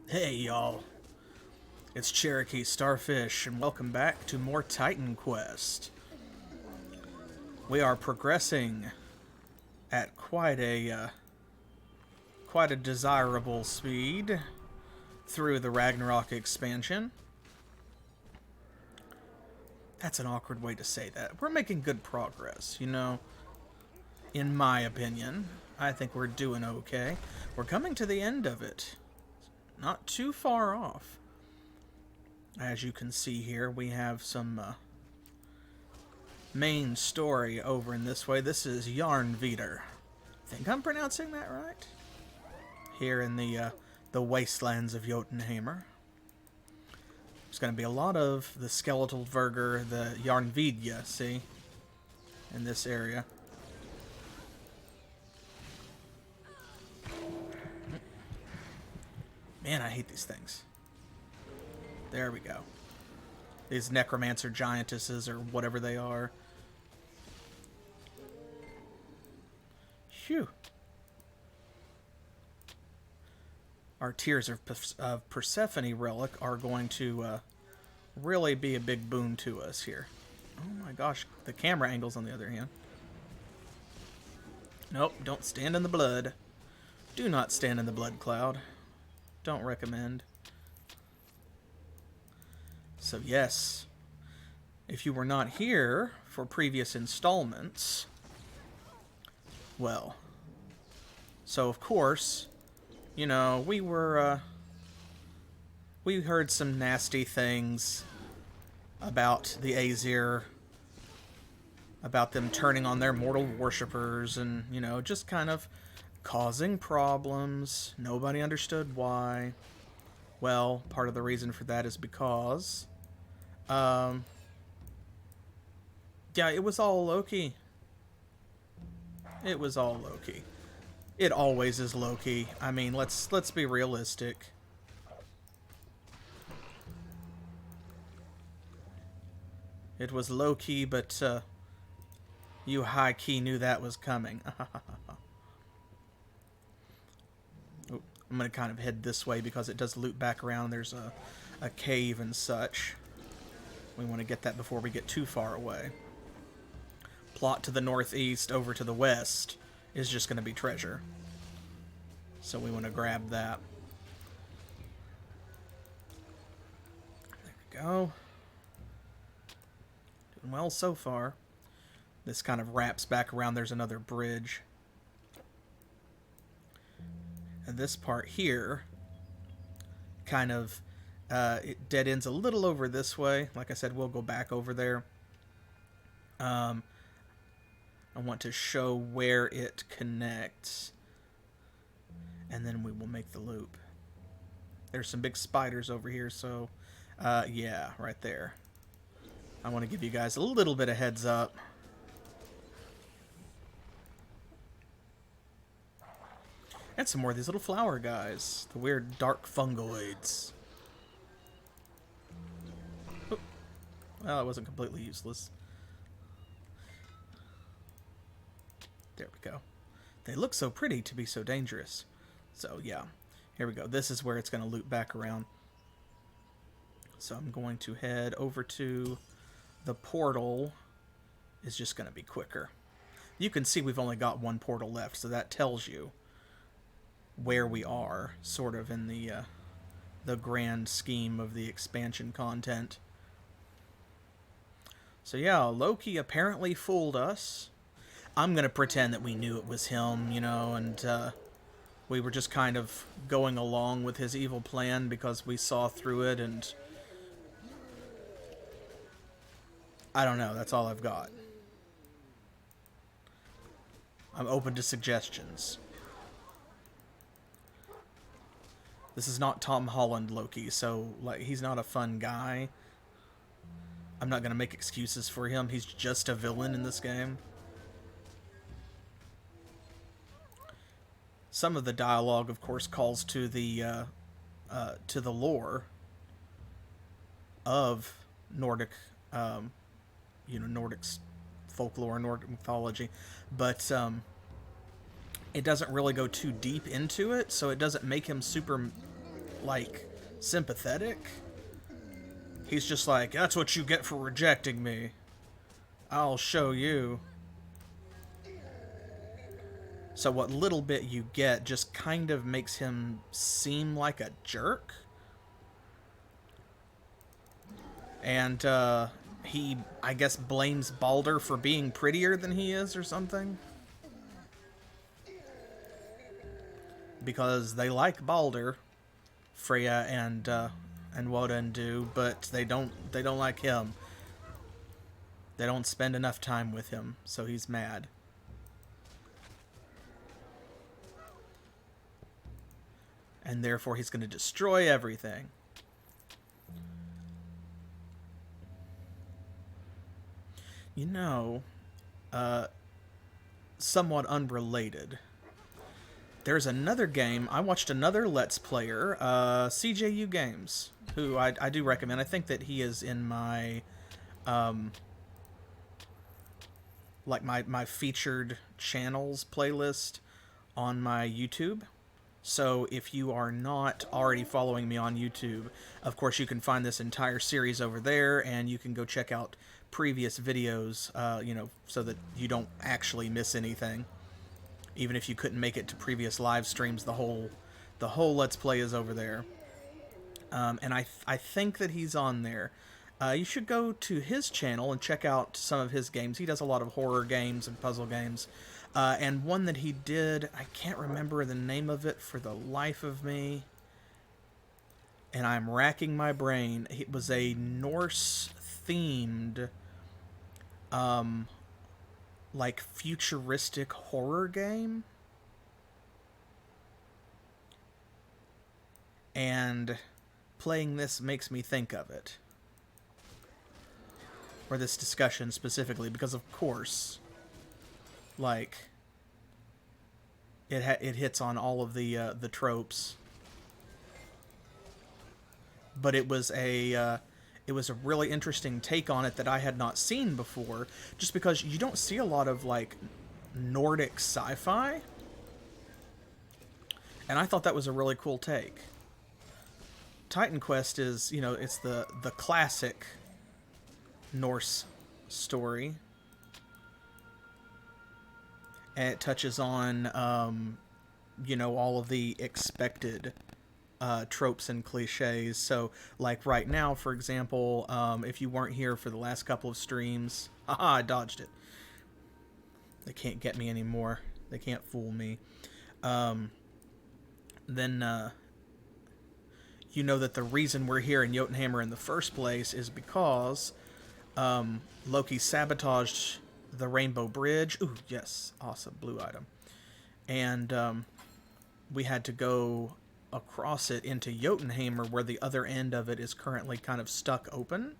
Hey y'all, it's CherokeeStarfish, and welcome back to more Titan Quest. We are progressing at quite a desirable speed through the Ragnarok expansion. That's an awkward way to say that. We're making good progress, in my opinion. I think we're doing okay. We're coming to the end of it. Not too far off. As you can see here, we have some main story over in this way. This is Yarnvidar. Think I'm pronouncing that right? Here in the wastelands of Jotunheimer. There's going to be a lot of the skeletal Verger, the Yarnvidya, see? In this area. Man, I hate these things. There we go. These necromancer giantesses, or whatever they are. Phew. Our Tears of Persephone relic are going to really be a big boon to us here. Oh my gosh, the camera angles on the other hand. Nope, don't stand in the blood. Do not stand in the blood cloud. Don't recommend. So yes, if you were not here for previous installments, well, so of course, we heard some nasty things about the Aesir, about them turning on their mortal worshippers and, just kind of causing problems. Nobody understood why. Well, part of the reason for that is because, yeah, it was all Loki. It was all Loki. It always is Loki. I mean, let's be realistic. It was Loki, but you high-key knew that was coming. Oh, I'm going to kind of head this way because it does loop back around. There's a cave and such. We want to get that before we get too far away. Plot to the northeast, over to the west, is just going to be treasure. So we want to grab that. There we go. Doing well so far. This kind of wraps back around. There's another bridge. And this part here kind of it dead ends a little over this way. Like I said, we'll go back over there. I want to show where it connects. And then we will make the loop. There's some big spiders over here, so yeah, right there. I want to give you guys a little bit of heads up. And some more of these little flower guys. The weird dark fungoids. Oh. Well, it wasn't completely useless. There we go. They look so pretty to be so dangerous. So, yeah. Here we go. This is where it's going to loop back around. So I'm going to head over to the portal. Is just going to be quicker. You can see we've only got one portal left, so that tells you where we are, sort of in the grand scheme of the expansion content. So yeah, Loki apparently fooled us. I'm going to pretend that we knew it was him, and we were just kind of going along with his evil plan because we saw through it, and I don't know, that's all I've got. I'm open to suggestions. This is not Tom Holland Loki, so like he's not a fun guy. I'm not going to make excuses for him. He's just a villain in this game. Some of the dialogue, of course, calls to the lore of Nordic, Nordic folklore, Nordic mythology, but it doesn't really go too deep into it, so it doesn't make him super like, sympathetic. He's just like, that's what you get for rejecting me. I'll show you. So what little bit you get just kind of makes him seem like a jerk. And he, I guess, blames Balder for being prettier than he is or something. Because they like Balder, Freya and Woden do, but they don't like him. They don't spend enough time with him, so he's mad. And therefore he's going to destroy everything. You know, somewhat unrelated. There's another game. I watched another Let's Player, CJU Games, who I do recommend. I think that he is in my, like my featured channels playlist on my YouTube. So if you are not already following me on YouTube, of course you can find this entire series over there, and you can go check out previous videos, you know, so that you don't actually miss anything. Even if you couldn't make it to previous live streams, the whole Let's Play is over there. And I think that he's on there. You should go to his channel and check out some of his games. He does a lot of horror games and puzzle games. And one that he did, I can't remember the name of it for the life of me. And I'm racking my brain. It was a Norse-themed, like, futuristic horror game. And playing this makes me think of it. Or this discussion specifically, because of course, like, it hits on all of the tropes. But it was a really interesting take on it that I had not seen before, just because you don't see a lot of, like, Nordic sci-fi. And I thought that was a really cool take. Titan Quest is, you know, it's the classic Norse story. And it touches on, you know, all of the expected tropes and cliches. So, like right now, for example, if you weren't here for the last couple of streams, haha, I dodged it. They can't get me anymore. They can't fool me. Then you know that the reason we're here in Jotunheimr in the first place is because Loki sabotaged the Rainbow Bridge. Ooh, yes, awesome, blue item. And we had to go across it into Jotunheimr, where the other end of it is currently kind of stuck open,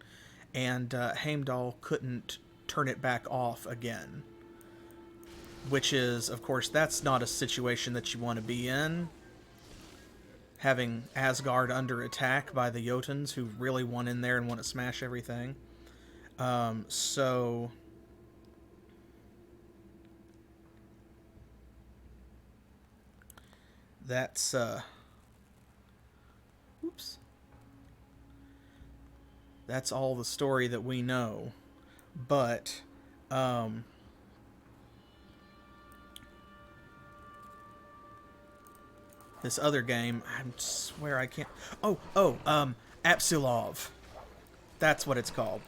and Heimdall couldn't turn it back off again. Which is, of course, that's not a situation that you want to be in. Having Asgard under attack by the Jotuns, who really want in there and want to smash everything. So that's oops. That's all the story that we know. But this other game, I swear I can't. Apsilov. That's what it's called.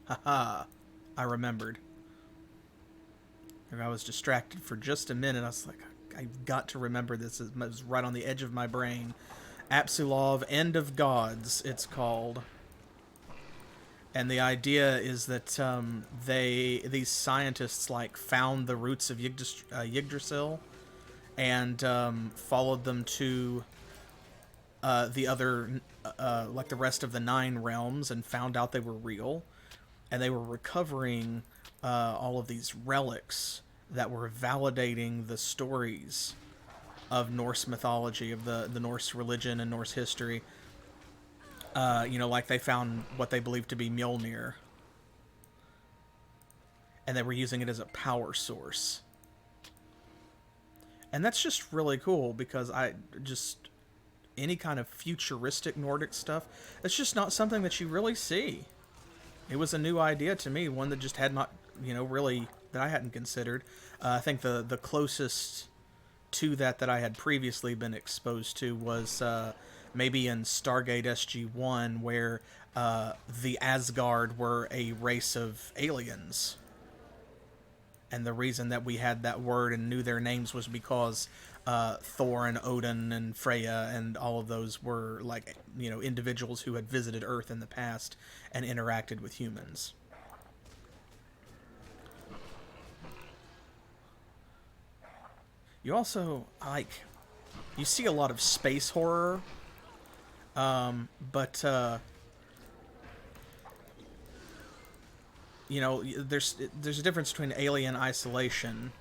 Haha, I remembered. I was distracted for just a minute. I was like, I've got to remember this. It was right on the edge of my brain. Apsilov, End of Gods, it's called. And the idea is that these scientists, like, found the roots of Yggdrasil and followed them to the other, like the rest of the 9 realms, and found out they were real. And they were recovering all of these relics that were validating the stories of Norse mythology, of the Norse religion and Norse history. You know, like they found what they believed to be Mjolnir. And they were using it as a power source. And that's just really cool because any kind of futuristic Nordic stuff, it's just not something that you really see. It was a new idea to me, one that just had not, really, that I hadn't considered. I think the closest to that I had previously been exposed to was maybe in Stargate SG-1, where the Asgard were a race of aliens. And the reason that we had that word and knew their names was because Thor and Odin and Freya and all of those were like, individuals who had visited Earth in the past and interacted with humans. You also, you see a lot of space horror, but there's a difference between Alien Isolation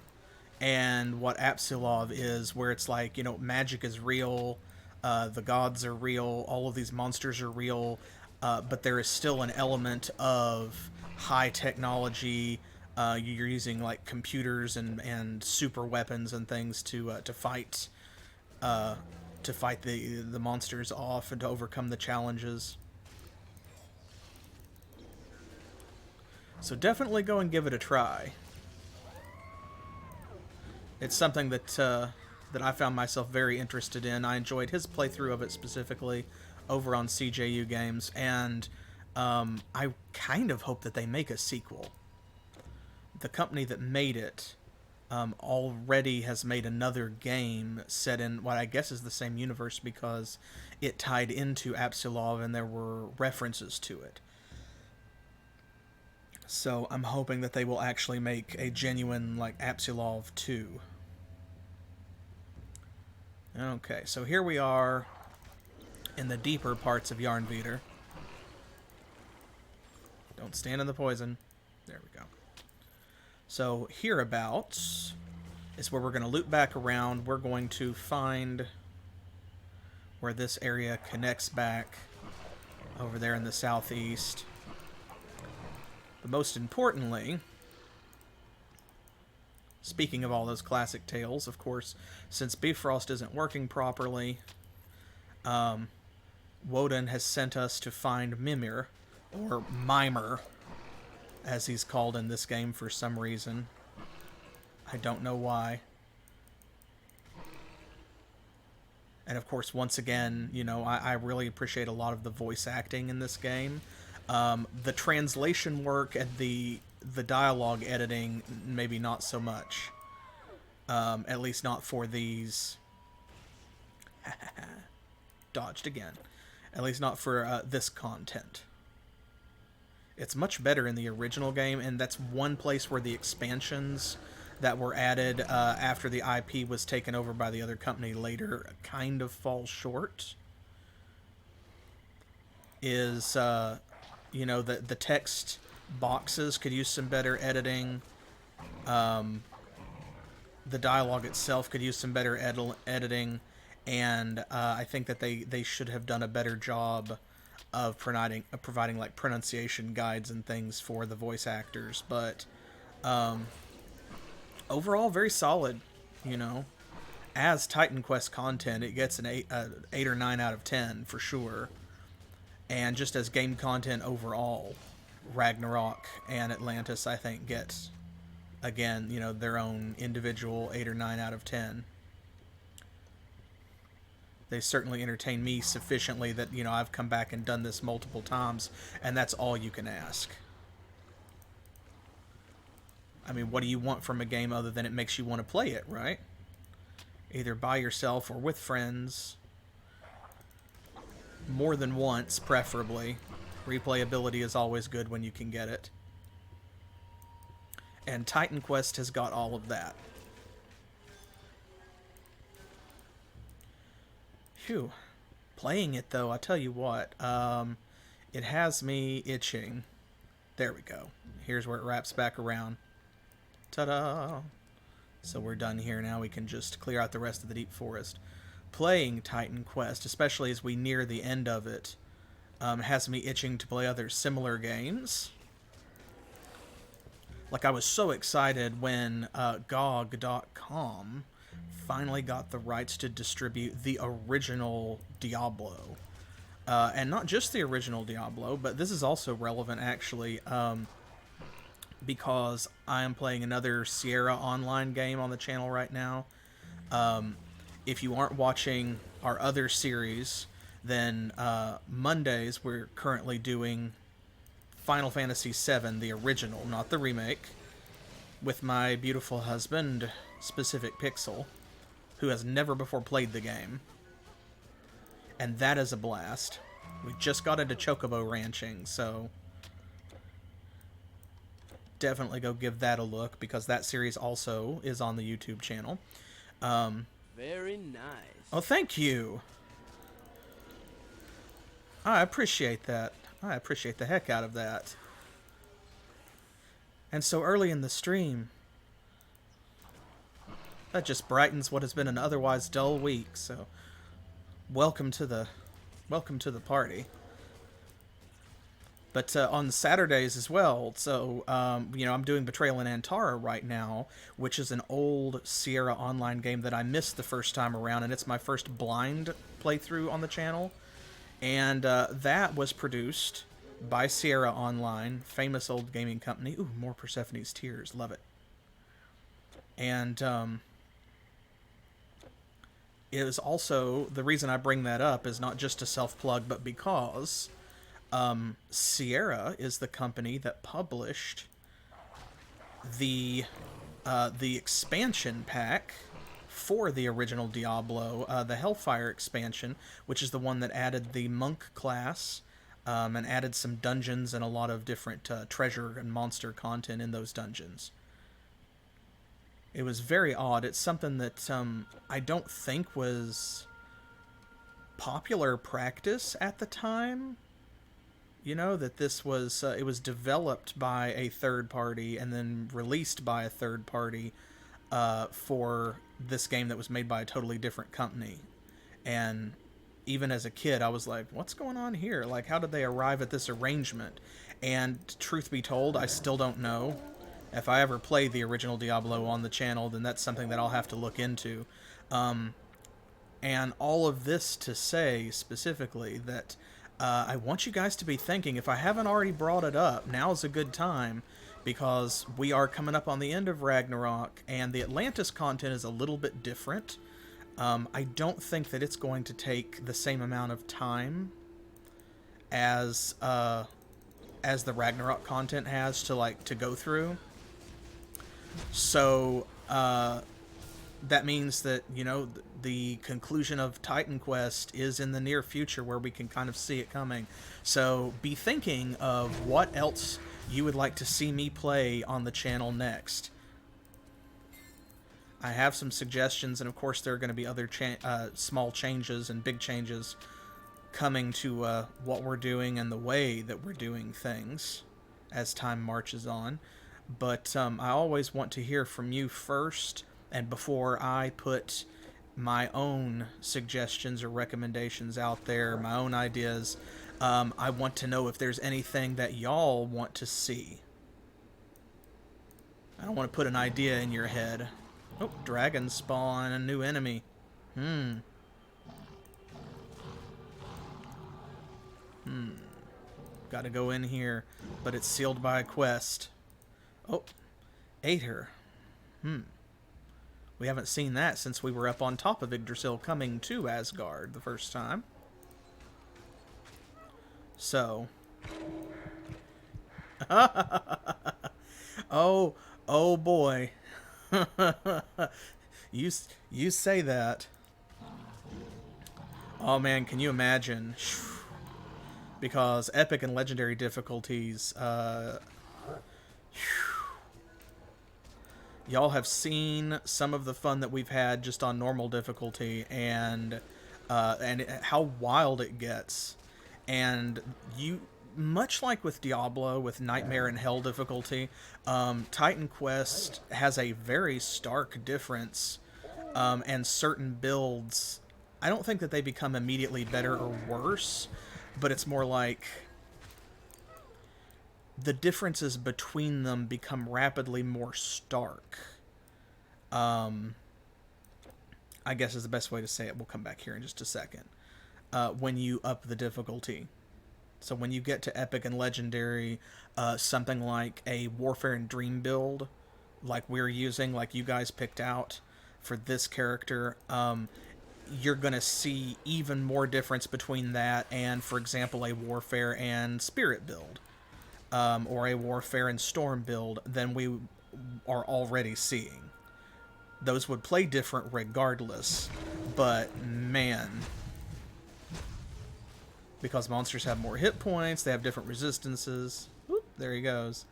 and what Apsilov is, where it's like, magic is real, the gods are real, all of these monsters are real, but there is still an element of high technology. You're using like computers and super weapons and things to fight the monsters off and to overcome the challenges. So definitely go and give it a try. It's something that I found myself very interested in. I enjoyed his playthrough of it specifically over on CJU Games, and I kind of hope that they make a sequel. The company that made it already has made another game set in what I guess is the same universe because it tied into Apsilov and there were references to it. So I'm hoping that they will actually make a genuine, like, Apsilov 2. Okay, so here we are in the deeper parts of Yarnveder. Don't stand in the poison. There we go. So hereabouts is where we're going to loop back around. We're going to find where this area connects back over there in the southeast. But most importantly, speaking of all those classic tales, of course, since Bifrost isn't working properly, Woden has sent us to find Mimer, or Mimer, as he's called in this game for some reason. I don't know why. And of course, once again, I really appreciate a lot of the voice acting in this game. The translation work and the dialogue editing, maybe not so much. At least not for these... Dodged again. At least not for this content. It's much better in the original game, and that's one place where the expansions that were added after the IP was taken over by the other company later kind of fall short. Is, the text boxes could use some better editing. The dialogue itself could use some better editing. And I think that they should have done a better job of providing like pronunciation guides and things for the voice actors. But overall, very solid. As Titan Quest content, it gets an 8 or 9 out of 10 for sure. And just as game content overall, Ragnarok and Atlantis, I think, get, again, their own individual 8 or 9 out of 10. They certainly entertain me sufficiently that, I've come back and done this multiple times, and that's all you can ask. I mean, what do you want from a game other than it makes you want to play it, right? Either by yourself or with friends. More than once, preferably. Replayability is always good when you can get it. And Titan Quest has got all of that. Phew. Playing it, though, I tell you what, it has me itching. There we go. Here's where it wraps back around. Ta-da! So we're done here now. We can just clear out the rest of the deep forest. Playing Titan Quest, especially as we near the end of it, has me itching to play other similar games. Like, I was so excited when GOG.com finally got the rights to distribute the original Diablo. And not just the original Diablo, but this is also relevant actually, because I am playing another Sierra online game on the channel right now. If you aren't watching our other series, then Mondays we're currently doing Final Fantasy VII, the original, not the remake, with my beautiful husband, Specific Pixel, who has never before played the game. And that is a blast. We just got into Chocobo ranching, so definitely go give that a look, because that series also is on the YouTube channel. Very nice. Oh, thank you. I appreciate that. I appreciate the heck out of that. And so early in the stream, that just brightens what has been an otherwise dull week. So welcome to the party. But on Saturdays as well, so, I'm doing Betrayal in Antara right now, which is an old Sierra Online game that I missed the first time around, and it's my first blind playthrough on the channel. And that was produced by Sierra Online, famous old gaming company. Ooh, more Persephone's Tears, love it. And it is also, the reason I bring that up is not just a self-plug, but because Sierra is the company that published the expansion pack for the original Diablo, the Hellfire expansion, which is the one that added the monk class, and added some dungeons and a lot of different treasure and monster content in those dungeons. It was very odd. It's something that I don't think was popular practice at the time. That this was, it was developed by a third party and then released by a third party for this game that was made by a totally different company. And even as a kid, I was like, what's going on here? Like, how did they arrive at this arrangement? And truth be told, I still don't know. If I ever play the original Diablo on the channel, then that's something that I'll have to look into. And all of this to say specifically that I want you guys to be thinking, if I haven't already brought it up, now's a good time, because we are coming up on the end of Ragnarok, and the Atlantis content is a little bit different. I don't think that it's going to take the same amount of time as the Ragnarok content has to go through. So that means that, the conclusion of Titan Quest is in the near future, where we can kind of see it coming. So be thinking of what else you would like to see me play on the channel next. I have some suggestions, and of course there are going to be other small changes and big changes coming to what we're doing and the way that we're doing things as time marches on. But I always want to hear from you first, and before I put my own suggestions or recommendations out there, my own ideas, I want to know if there's anything that y'all want to see. I don't want to put an idea in your head. Oh, dragon spawn, a new enemy. Gotta go in here, but it's sealed by a quest. Oh, ate her. We haven't seen that since we were up on top of Yggdrasil coming to Asgard the first time. So. Oh boy. You say that. Oh man, can you imagine? Because epic and legendary difficulties, y'all have seen some of the fun that we've had just on normal difficulty, and how wild it gets. And much like with Diablo, with Nightmare and Hell difficulty, Titan Quest has a very stark difference, and certain builds, I don't think that they become immediately better or worse, but it's more like the differences between them become rapidly more stark. I guess is the best way to say it. We'll come back here in just a second. When you up the difficulty. So when you get to epic and legendary, something like a warfare and dream build, like we're using, like you guys picked out for this character, you're going to see even more difference between that and, for example, a warfare and spirit build, or a warfare and storm build than we are already seeing. Those would play different regardless, but man, because monsters have more hit points, they have different resistances. Whoop, there he goes.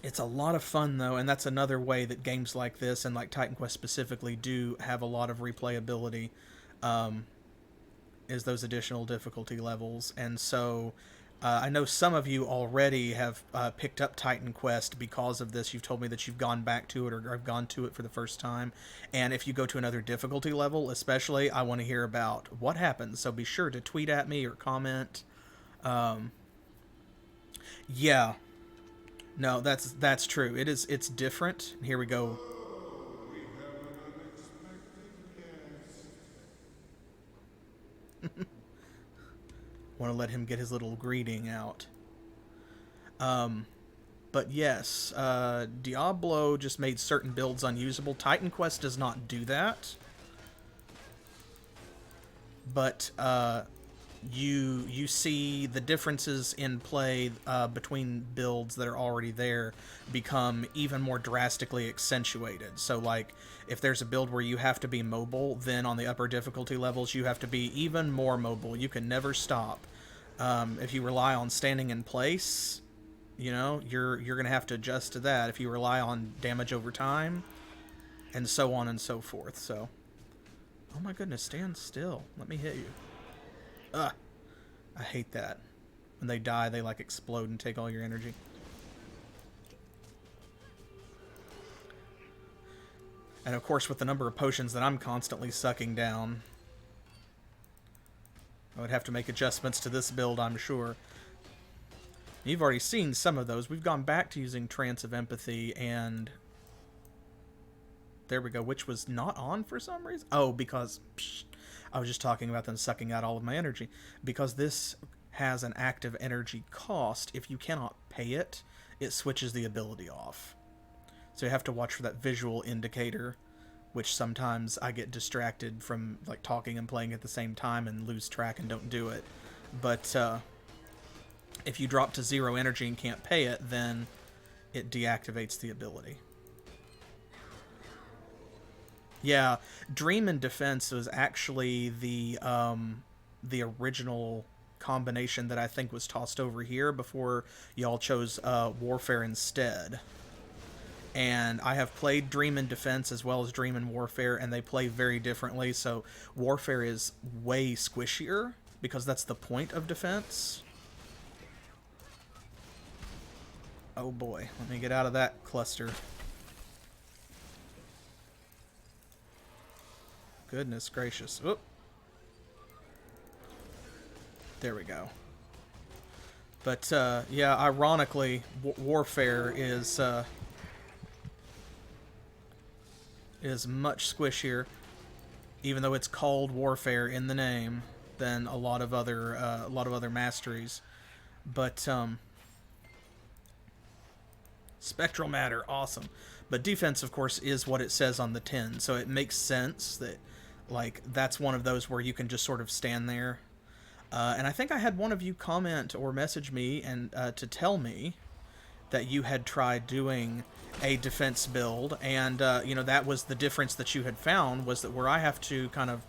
It's a lot of fun, though, and that's another way that games like this, and like Titan Quest specifically, do have a lot of replayability, is those additional difficulty levels. And so I know some of you already have picked up Titan Quest because of this. You've told me that you've gone back to it or have gone to it for the first time. And if you go to another difficulty level, especially, I want to hear about what happens. So be sure to tweet at me or comment. Yeah. No, that's true. It's different. Here we go. We have an unexpected guest. Want to let him get his little greeting out. But yes, Diablo just made certain builds unusable. Titan Quest does not do that. But you see the differences in play between builds that are already there become even more drastically accentuated. So like if there's a build where you have to be mobile, then on the upper difficulty levels you have to be even more mobile. You can never stop. If you rely on standing in place, you know, you're gonna have to adjust to that. If you rely on damage over time, and so on and so forth. So, oh my goodness, stand still. Let me hit you. Ugh. I hate that. When they die, they like explode and take all your energy. And of course, with the number of potions that I'm constantly sucking down, I would have to make adjustments to this build, I'm sure. You've already seen some of those. We've gone back to using Trance of Empathy, and there we go, which was not on for some reason. Oh, because I was just talking about them sucking out all of my energy. Because this has an active energy cost, if you cannot pay it, it switches the ability off. So you have to watch for that visual indicator, which sometimes I get distracted from like talking and playing at the same time and lose track and don't do it. But if you drop to 0 energy and can't pay it, then it deactivates the ability. Yeah, Dream and Defense was actually the original combination that I think was tossed over here before y'all chose Warfare instead. And I have played Dream and Defense as well as Dream and Warfare, and they play very differently. So Warfare is way squishier, because that's the point of Defense. Oh boy, let me get out of that cluster. Goodness gracious. Oop. There we go. But, yeah, ironically, Warfare is much squishier, even though it's called Warfare in the name, than a lot of other masteries. But Spectral Matter, awesome. But Defense, of course, is what it says on the tin, so it makes sense that like that's one of those where you can just sort of stand there. And I think I had one of you comment or message me and to tell me that you had tried doing a defense build, and you know, that was the difference that you had found, was that where I have to kind of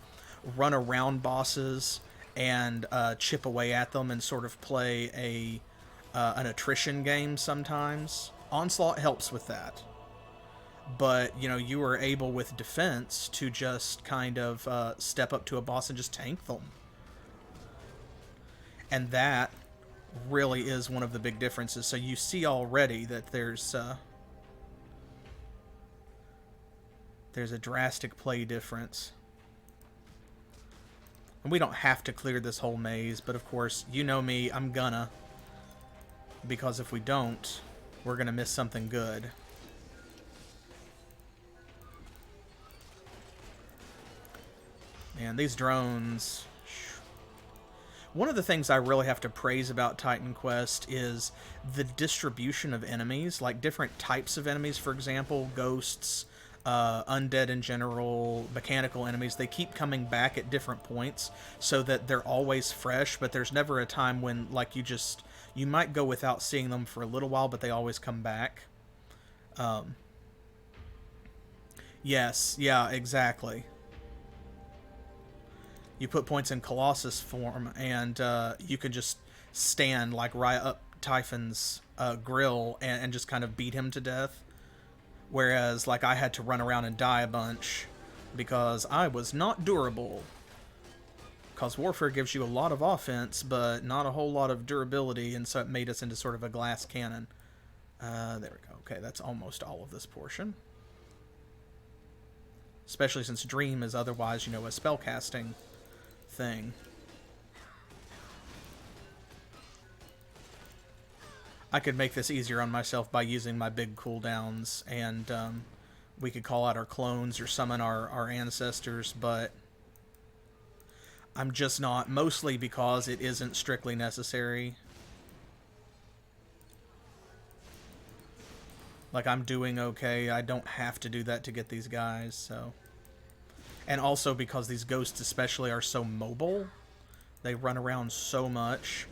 run around bosses and chip away at them and sort of play an attrition game sometimes. Onslaught helps with that, but you know, you were able with defense to just kind of step up to a boss and just tank them, and that really is one of the big differences. So you see already that there's a drastic play difference. And we don't have to clear this whole maze, but of course, you know me, I'm gonna. Because if we don't, we're gonna miss something good. And these drones... One of the things I really have to praise about Titan Quest is the distribution of enemies, like different types of enemies, for example, ghosts, undead in general, mechanical enemies. They keep coming back at different points so that they're always fresh, but there's never a time when, like, you might go without seeing them for a little while, but they always come back. Yes, yeah, exactly. You put points in Colossus form, and you can just stand like right up Typhon's grill and just kind of beat him to death. Whereas, like, I had to run around and die a bunch because I was not durable. Because Warfare gives you a lot of offense, but not a whole lot of durability, and so it made us into sort of a glass cannon. There we go. Okay, that's almost all of this portion. Especially since Dream is otherwise, you know, a spellcasting thing. I could make this easier on myself by using my big cooldowns, and we could call out our clones or summon our ancestors, but I'm just not, mostly because it isn't strictly necessary. Like, I'm doing okay. I don't have to do that to get these guys, so... And also because these ghosts especially are so mobile, they run around so much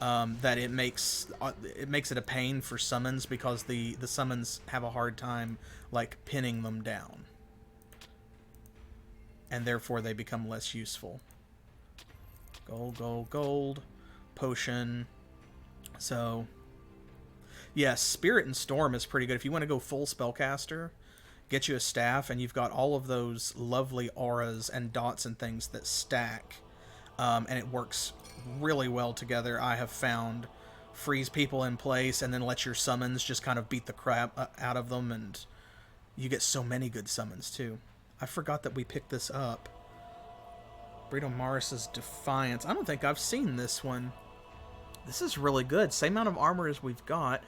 that it makes it a pain for summons, because the summons have a hard time, like, pinning them down. And therefore they become less useful. Gold, gold, gold. Potion. So, yes, Spirit and Storm is pretty good. If you want to go full spellcaster, get you a staff, and you've got all of those lovely auras and dots and things that stack, and it works really well together. I have found freeze people in place and then let your summons just kind of beat the crap out of them, and you get so many good summons too. I forgot that we picked this up. Brito Maris's Defiance. I don't think I've seen this one. This is really good. Same amount of armor as we've got.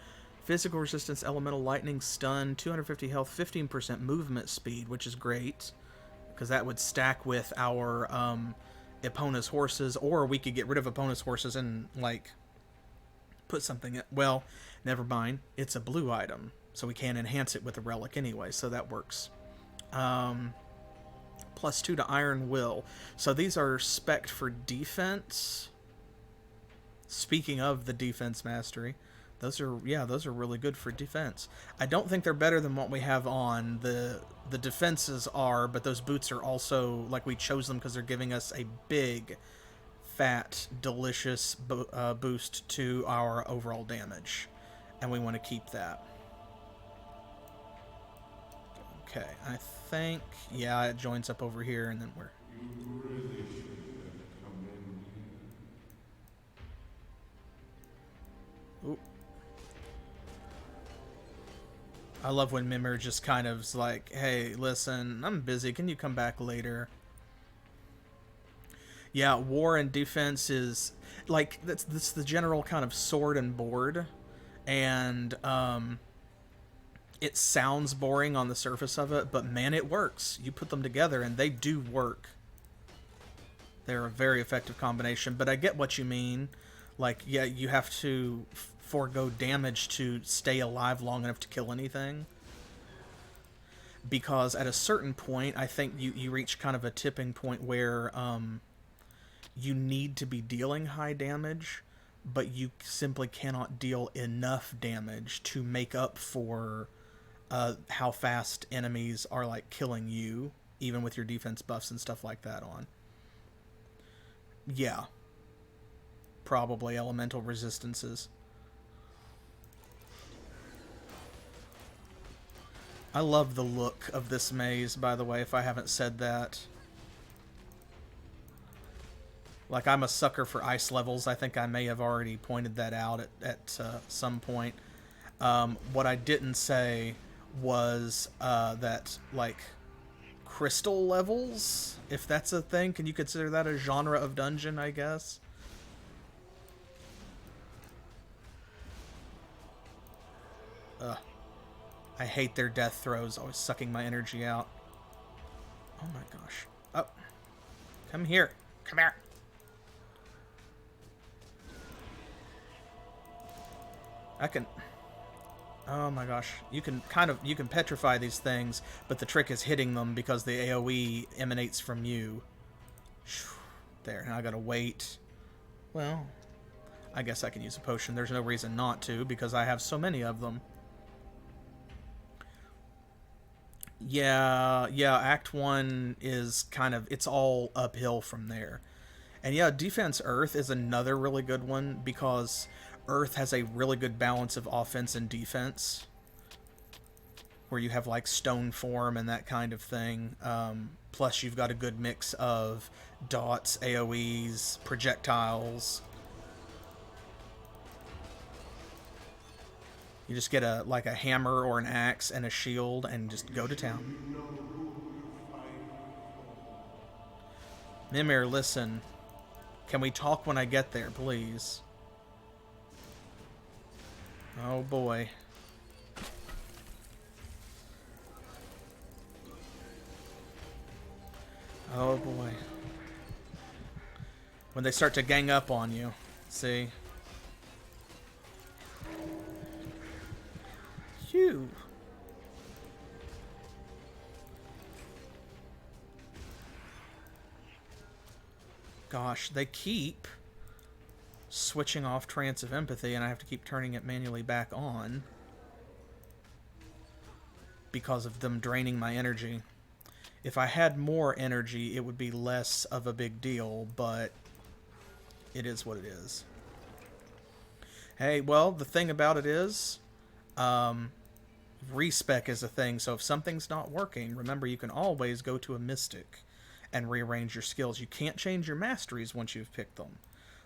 Physical resistance, elemental lightning, stun, 250 health, 15% movement speed, which is great, because that would stack with our Epona's horses, or we could get rid of Epona's horses and, like, put something in. Well, never mind. It's a blue item, so we can't enhance it with a relic anyway, so that works. +2 to Iron Will. So these are spec'd for defense. Speaking of the defense mastery, those are really good for defense. I don't think they're better than what we have on. The defenses are, but those boots are also, like, we chose them because they're giving us a big, fat, delicious boost to our overall damage, and we want to keep that. Okay, I think, yeah, it joins up over here, and then we're... You really should have come in here. Ooh. I love when Mimer just kind of is like, hey, listen, I'm busy, can you come back later? Yeah, war and defense is, like, that's the general kind of sword and board, and, it sounds boring on the surface of it, but man, it works. You put them together, and they do work. They're a very effective combination, but I get what you mean. Like, yeah, you have to forego damage to stay alive long enough to kill anything. Because at a certain point, I think you reach kind of a tipping point where you need to be dealing high damage, but you simply cannot deal enough damage to make up for how fast enemies are, like, killing you, even with your defense buffs and stuff like that on. Yeah. Probably elemental resistances. I love the look of this maze, by the way, if I haven't said that. Like, I'm a sucker for ice levels. I think I may have already pointed that out at some point. What I didn't say was that, like, crystal levels, if that's a thing. Can you consider that a genre of dungeon, I guess? I hate their death throws, always sucking my energy out. Oh my gosh. Oh. Come here. Come here. I can... Oh my gosh. You can you can petrify these things, but the trick is hitting them because the AoE emanates from you. There, now I gotta wait. Well, I guess I can use a potion. There's no reason not to, because I have so many of them. Yeah, Act 1 is kind of... It's all uphill from there. And yeah, Defense Earth is another really good one, because Earth has a really good balance of offense and defense, where you have like stone form and that kind of thing. Plus you've got a good mix of dots, AoEs, projectiles. You just get a hammer or an axe and a shield and just go to town. Mimer, listen. Can we talk when I get there, please? Oh boy. Oh boy. When they start to gang up on you. See? Phew. Gosh, they keep switching off Trance of Empathy, and I have to keep turning it manually back on because of them draining my energy. If I had more energy, it would be less of a big deal, but it is what it is. Hey, well, the thing about it is, respec is a thing, so if something's not working, remember you can always go to a mystic and rearrange your skills. You can't change your masteries once you've picked them,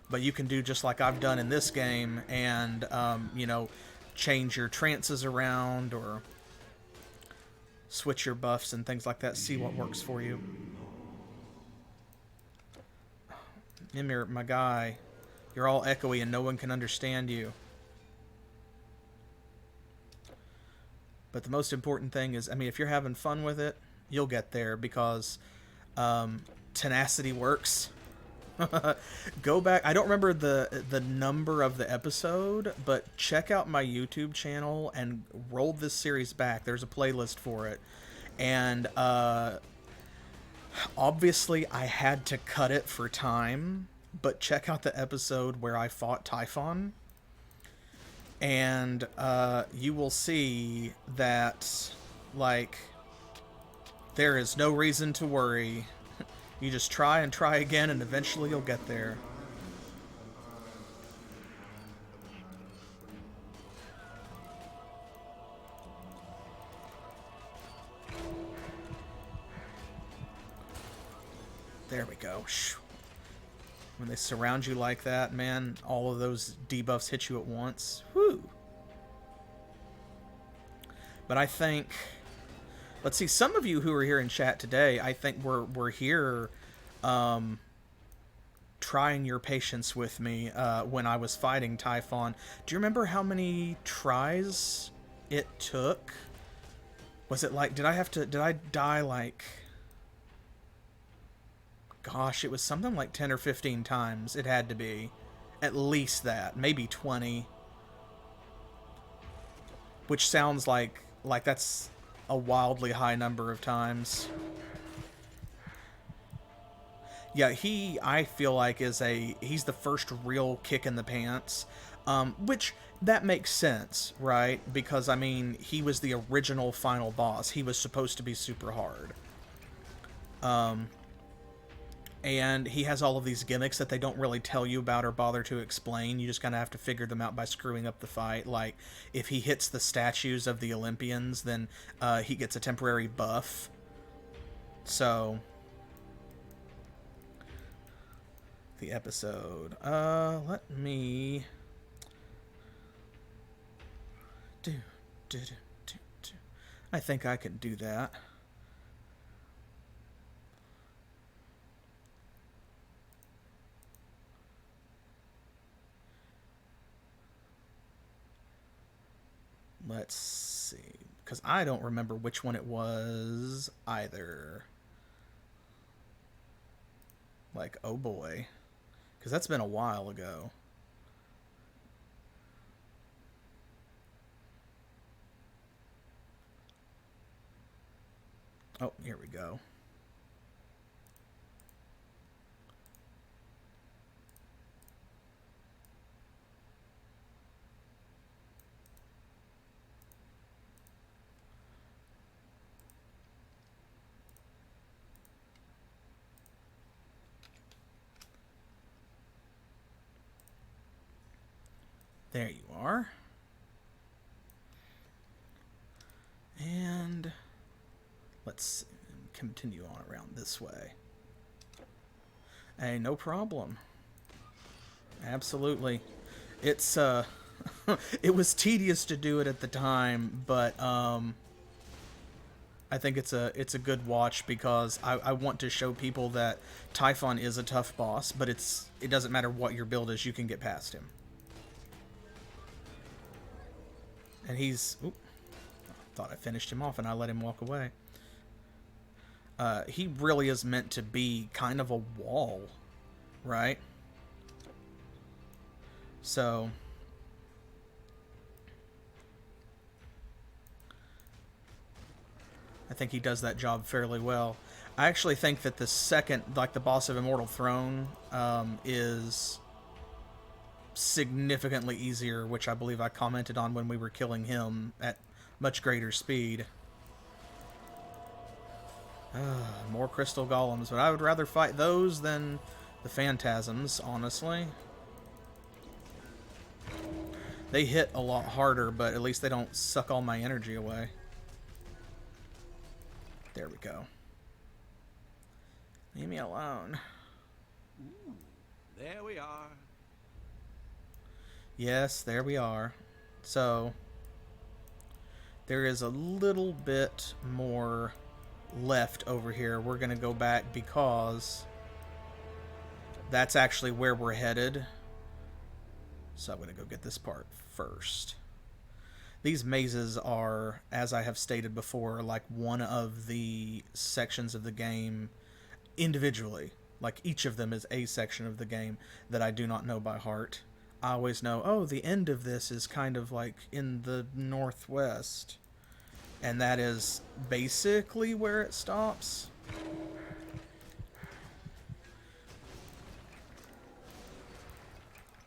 but you can do just like I've done in this game and, you know, change your trances around or switch your buffs and things like that, see what works for you. Mimer, my guy, you're all echoey and no one can understand you. But the most important thing is, I mean, if you're having fun with it, you'll get there because tenacity works. Go back. I don't remember the number of the episode, but check out my YouTube channel and roll this series back. There's a playlist for it. And obviously I had to cut it for time, but check out the episode where I fought Typhon. And you will see that, like, there is no reason to worry. You just try and try again, and eventually you'll get there. There we go. When they surround you like that, man, all of those debuffs hit you at once. Whew. But I think... Let's see, some of you who are here in chat today, I think we're here trying your patience with me when I was fighting Typhon. Do you remember how many tries it took? Was it like, did I die like... Gosh, it was something like 10 or 15 times. It had to be. At least that. Maybe 20. Which sounds like that's a wildly high number of times. Yeah, I feel like he's the first real kick in the pants. Which, that makes sense, right? Because, I mean, he was the original final boss. He was supposed to be super hard. And he has all of these gimmicks that they don't really tell you about or bother to explain. You just kind of have to figure them out by screwing up the fight. Like, if he hits the statues of the Olympians, then he gets a temporary buff. So, the episode. Let me... I think I can do that. Let's see, because I don't remember which one it was either. Like, oh boy. Because that's been a while ago. Oh, here we go. There you are. And let's continue on around this way. Hey, no problem. Absolutely. It's it was tedious to do it at the time, but I think it's a good watch because I want to show people that Typhon is a tough boss, but it doesn't matter what your build is, you can get past him. And he's... Oop, thought I finished him off and I let him walk away. He really is meant to be kind of a wall, right? So... I think he does that job fairly well. I actually think that the second, like the boss of Immortal Throne, is significantly easier, which I believe I commented on when we were killing him at much greater speed. More crystal golems, but I would rather fight those than the phantasms, honestly. They hit a lot harder, but at least they don't suck all my energy away. There we go. Leave me alone. Ooh, there we are. Yes, there we are. So, there is a little bit more left over here. We're going to go back because that's actually where we're headed. So I'm going to go get this part first. These mazes are, as I have stated before, like one of the sections of the game individually. Like each of them is a section of the game that I do not know by heart. I always know, oh, the end of this is kind of like in the northwest. And that is basically where it stops.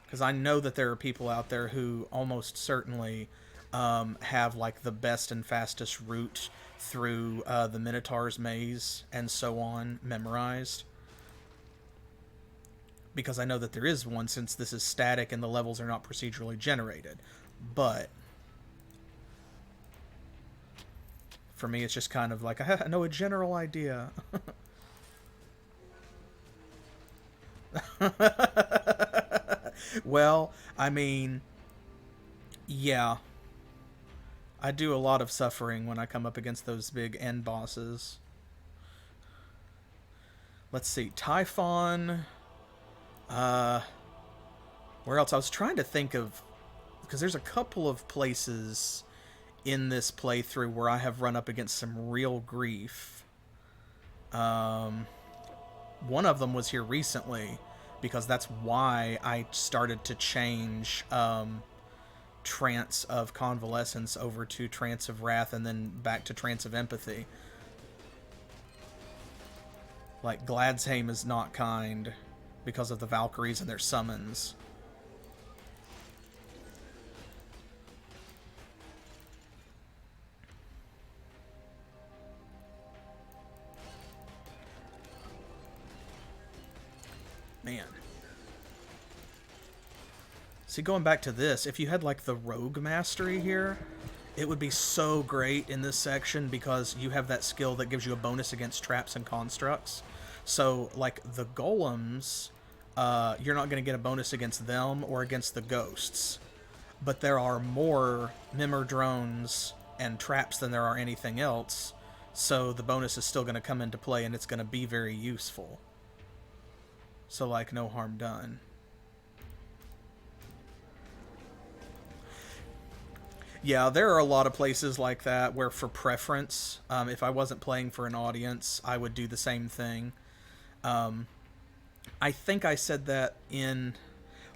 Because I know that there are people out there who almost certainly have like the best and fastest route through the Minotaur's maze and so on memorized. Because I know that there is one, since this is static and the levels are not procedurally generated. But for me, it's just kind of like, I know a general idea. Well, I mean, yeah. I do a lot of suffering when I come up against those big end bosses. Let's see. Typhon. Where else? I was trying to think of... Because there's a couple of places in this playthrough where I have run up against some real grief. One of them was here recently, because that's why I started to change Trance of Convalescence over to Trance of Wrath and then back to Trance of Empathy. Like, Gladsheim is not kind because of the Valkyries and their summons. Man. See, going back to this, if you had like the rogue mastery here, it would be so great in this section because you have that skill that gives you a bonus against traps and constructs. So, like, the golems, you're not going to get a bonus against them or against the ghosts. But there are more Mimer drones and traps than there are anything else, so the bonus is still going to come into play and it's going to be very useful. So, like, no harm done. Yeah, there are a lot of places like that where, for preference, if I wasn't playing for an audience, I would do the same thing. I think I said that in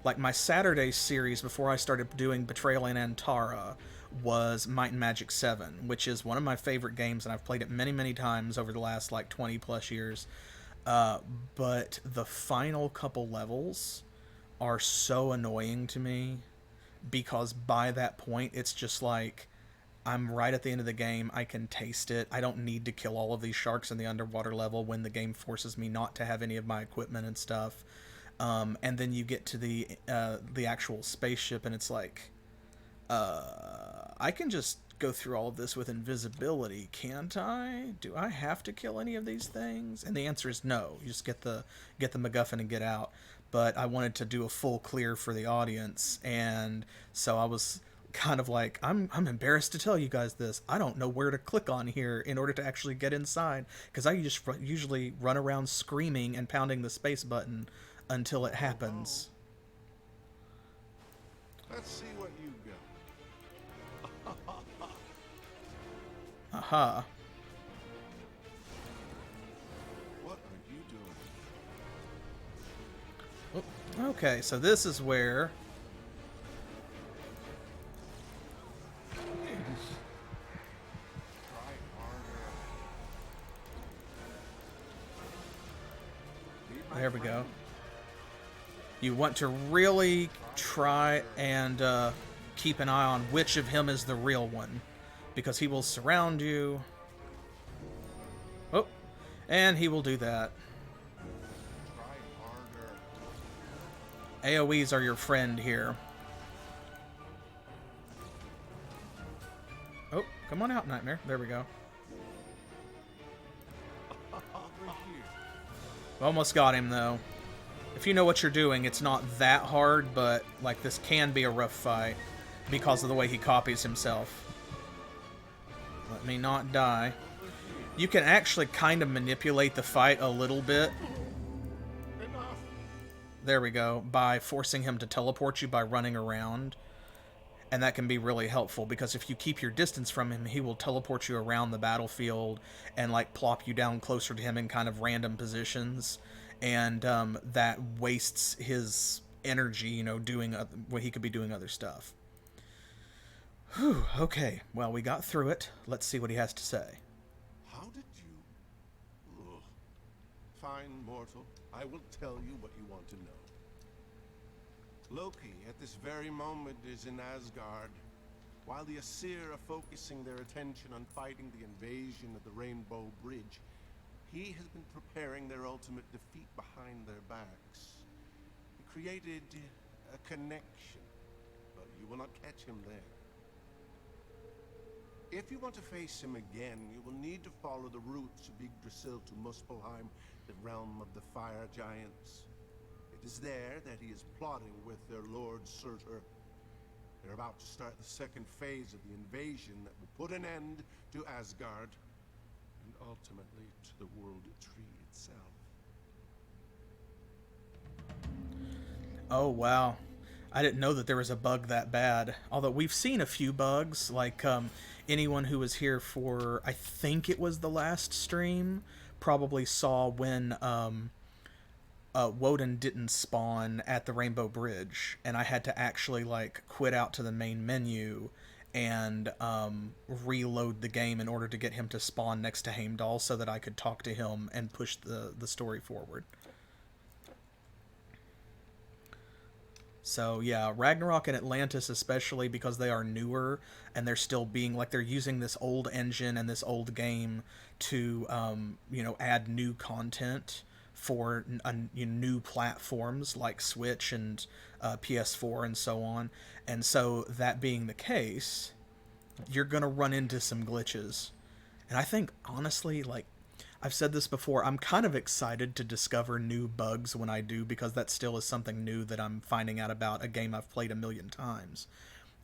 like my Saturday series before I started doing Betrayal in Antara was Might and Magic 7, which is one of my favorite games, and I've played it many, many times over the last like 20 plus years. Uh, but the final couple levels are so annoying to me because by that point, it's just like I'm right at the end of the game. I can taste it. I don't need to kill all of these sharks in the underwater level when the game forces me not to have any of my equipment and stuff. And then you get to the actual spaceship, and it's like, I can just go through all of this with invisibility, can't I? Do I have to kill any of these things? And the answer is no. You just get the MacGuffin and get out. But I wanted to do a full clear for the audience, and so I was kind of like, I'm embarrassed to tell you guys this. I don't know where to click on here in order to actually get inside, because I just usually run around screaming and pounding the space button until it happens. Let's see what you got. Aha. What are you doing? Okay, so this is where Try harder. Be my there we go. friend. You want to really try and keep an eye on which of him is the real one, because he will surround you. Oh, and he will do that. Try harder. AoEs are your friend here. Oh, come on out, Nightmare. There we go. Over here. Almost got him, though. If you know what you're doing, it's not that hard, but like this can be a rough fight because of the way he copies himself. Let me not die. You can actually kind of manipulate the fight a little bit. Enough. There we go. By forcing him to teleport you by running around. And that can be really helpful, because if you keep your distance from him, he will teleport you around the battlefield and like plop you down closer to him in kind of random positions. And that wastes his energy, you know, doing when he could be doing other stuff. Whew, okay, well, we got through it. Let's see what he has to say. How did you... Ugh. Fine, mortal. I will tell you what you want to know. Loki, at this very moment, is in Asgard. While the Aesir are focusing their attention on fighting the invasion of the Rainbow Bridge, he has been preparing their ultimate defeat behind their backs. He created a connection, but you will not catch him there. If you want to face him again, you will need to follow the routes of Yggdrasil to Muspelheim, the realm of the fire giants. It is there that he is plotting with their Lord Surtur. They're about to start the second phase of the invasion that will put an end to Asgard, and ultimately to the World Tree itself. Oh, wow. I didn't know that there was a bug that bad. Although we've seen a few bugs, like anyone who was here for, I think it was the last stream, probably saw when Woden didn't spawn at the Rainbow Bridge, and I had to actually like quit out to the main menu and reload the game in order to get him to spawn next to Heimdall so that I could talk to him and push the story forward. So yeah, Ragnarok and Atlantis, especially because they are newer and they're still being like, they're using this old engine and this old game to you know, add new content for new platforms like Switch and PS4 and so on. And so that being the case, you're gonna run into some glitches. And I think honestly, like, I've said this before, I'm kind of excited to discover new bugs when I do, because that still is something new that I'm finding out about a game I've played a million times.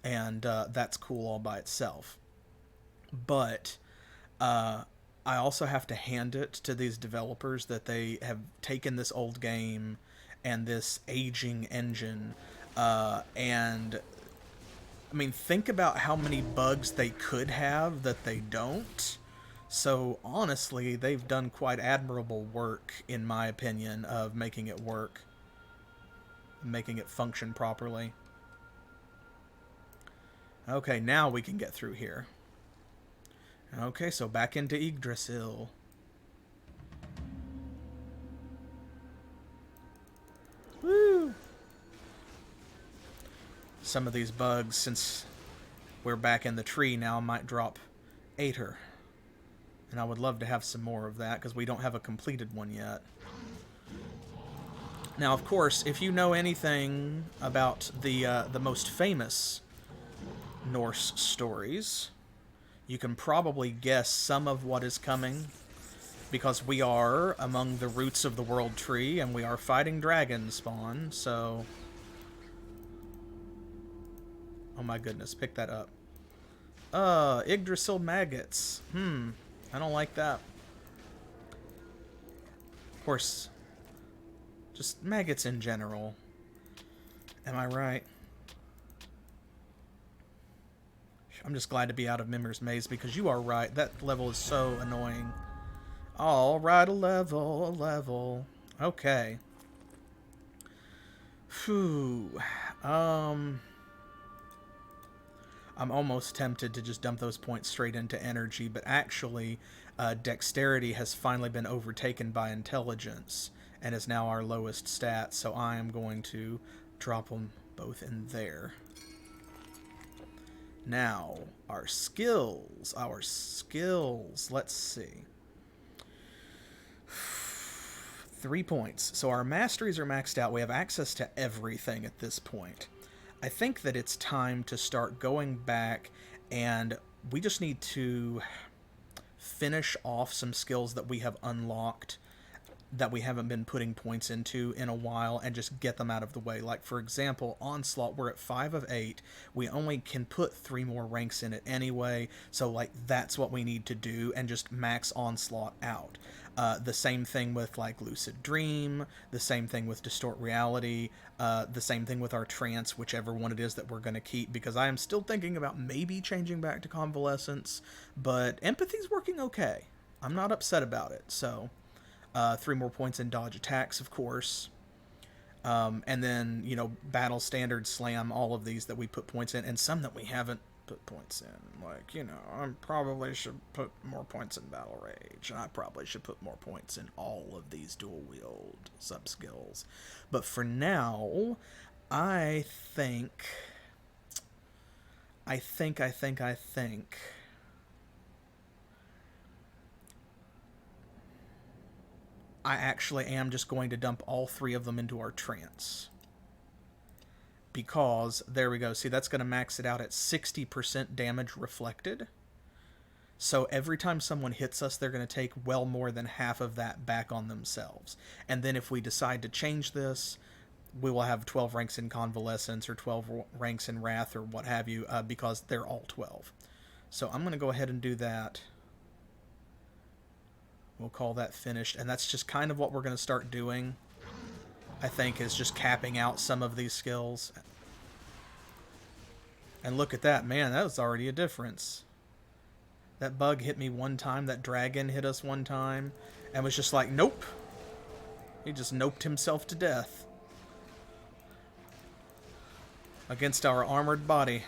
And that's cool all by itself. But I also have to hand it to these developers that they have taken this old game and this aging engine and I mean, think about how many bugs they could have that they don't. So honestly, they've done quite admirable work, in my opinion, of making it work, making it function properly. Okay, now we can get through here. Okay, so back into Yggdrasil. Woo! Some of these bugs, since we're back in the tree now, might drop Aether. And I would love to have some more of that, because we don't have a completed one yet. Now, of course, if you know anything about the most famous Norse stories, you can probably guess some of what is coming, because we are among the roots of the World Tree, and we are fighting dragon spawn, so... Oh my goodness, pick that up. Yggdrasil maggots. I don't like that. Of course, just maggots in general. Am I right? I'm just glad to be out of Mimer's maze, because you are right. That level is so annoying. Alright, a level. Okay. Phew. I'm almost tempted to just dump those points straight into energy, but actually, dexterity has finally been overtaken by intelligence, and is now our lowest stat, so I am going to drop them both in there. Now, our skills. Let's see. 3 points. So our masteries are maxed out. We have access to everything at this point. I think that it's time to start going back, and we just need to finish off some skills that we have unlocked that we haven't been putting points into in a while, and just get them out of the way. Like, for example, Onslaught, we're at 5 of 8. We only can put 3 more ranks in it anyway, so, like, that's what we need to do, and just max Onslaught out. The same thing with, like, Lucid Dream, the same thing with Distort Reality, the same thing with our Trance, whichever one it is that we're going to keep, because I am still thinking about maybe changing back to Convalescence, but Empathy's working okay. I'm not upset about it, so... 3 more points in dodge attacks, of course. And then, you know, battle standard, slam, all of these that we put points in, and some that we haven't put points in. Like, you know, I probably should put more points in battle rage, and I probably should put more points in all of these dual wield sub-skills. But for now, I think... I actually am just going to dump all 3 of them into our trance. Because, there we go, see, that's going to max it out at 60% damage reflected. So every time someone hits us, they're going to take well more than half of that back on themselves. And then if we decide to change this, we will have 12 ranks in Convalescence, or 12 ranks in Wrath, or what have you, because they're all 12. So I'm going to go ahead and do that. We'll call that finished, and that's just kind of what we're going to start doing, I think, is just capping out some of these skills. And look at that, man, that was already a difference. That bug hit me one time, that dragon hit us one time, and was just like, nope. He just noped himself to death. Against our armored body.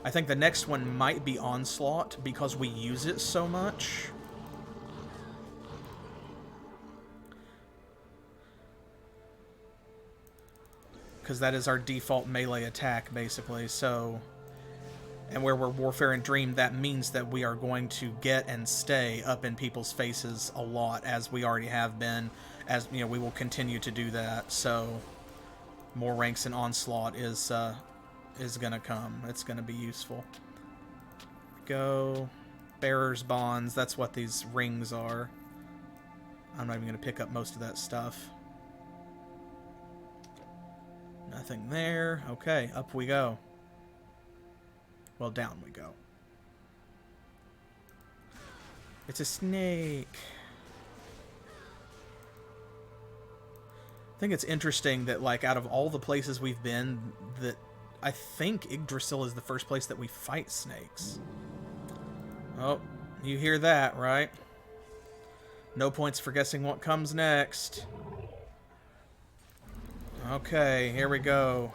I think the next one might be Onslaught, because we use it so much. Because that is our default melee attack, basically, so... And where we're Warfare and Dream, that means that we are going to get and stay up in people's faces a lot, as we already have been. As, you know, we will continue to do that, so... More ranks in Onslaught is gonna come. It's gonna be useful. Go. Bearer's Bonds, that's what these rings are. I'm not even gonna pick up most of that stuff. Nothing there. Okay, up we go. Well, down we go. It's a snake. I think it's interesting that, like, out of all the places we've been, that I think Yggdrasil is the first place that we fight snakes. Oh, you hear that, right? No points for guessing what comes next. Okay, here we go.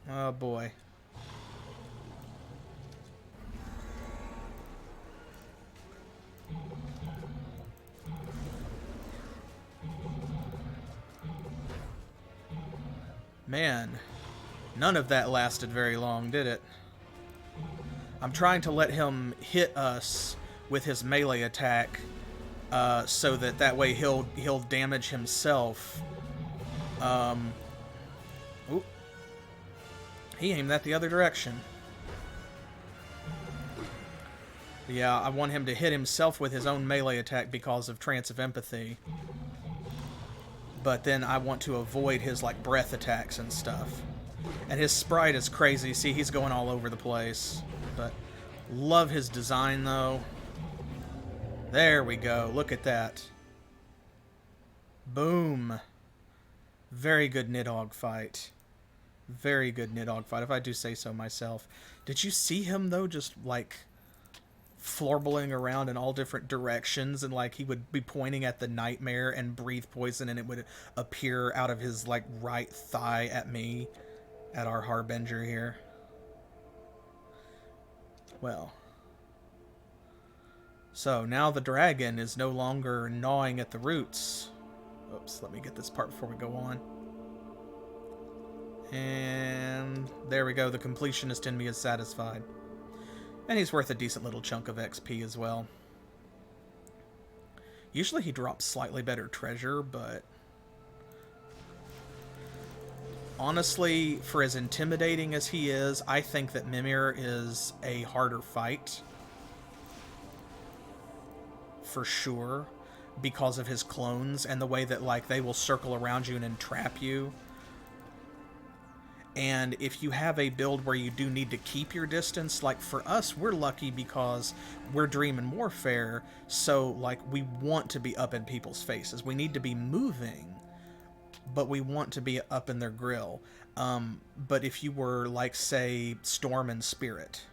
Oh boy. Man, none of that lasted very long, did it? I'm trying to let him hit us with his melee attack, so that way he'll damage himself. Oop. He aimed that the other direction. Yeah, I want him to hit himself with his own melee attack because of Trance of Empathy. But then I want to avoid his, like, breath attacks and stuff. And his sprite is crazy. See, he's going all over the place. But love his design, though. There we go. Look at that. Boom. Very good Nidhogg fight. Very good Nidhogg fight, if I do say so myself. Did you see him, though, just, like, flarbling around in all different directions, and like he would be pointing at the nightmare and breathe poison, and it would appear out of his like right thigh at me, at our harbinger here. Well, so now the dragon is no longer gnawing at the roots. Oops, let me get this part before we go on. And there we go, the completionist in me is satisfied. And he's worth a decent little chunk of XP as well. Usually he drops slightly better treasure, but honestly, for as intimidating as he is, I think that Mimer is a harder fight. For sure. Because of his clones and the way that like they will circle around you and entrap you. And if you have a build where you do need to keep your distance, like for us, we're lucky because we're Dream and Warfare, so like we want to be up in people's faces. We need to be moving, but we want to be up in their grill. But if you were like, say, Storm and Spirit,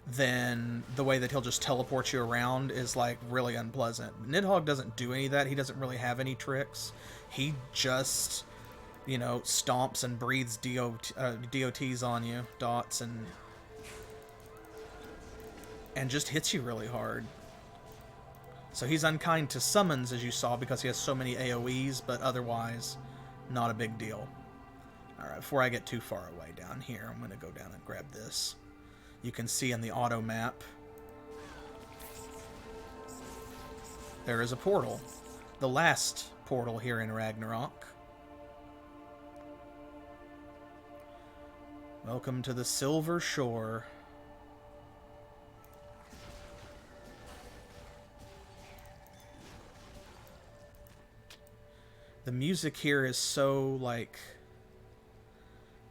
then the way that he'll just teleport you around is like really unpleasant. Nidhogg doesn't do any of that. He doesn't really have any tricks. He just, you know, stomps and breathes DOTs on you, dots, and just hits you really hard. So he's unkind to summons, as you saw, because he has so many AoEs, but otherwise, not a big deal. Alright, before I get too far away down here, I'm going to go down and grab this. You can see in the auto map, there is a portal. The last portal here in Ragnarok. Welcome to the Silver Shore. The music here is so, like,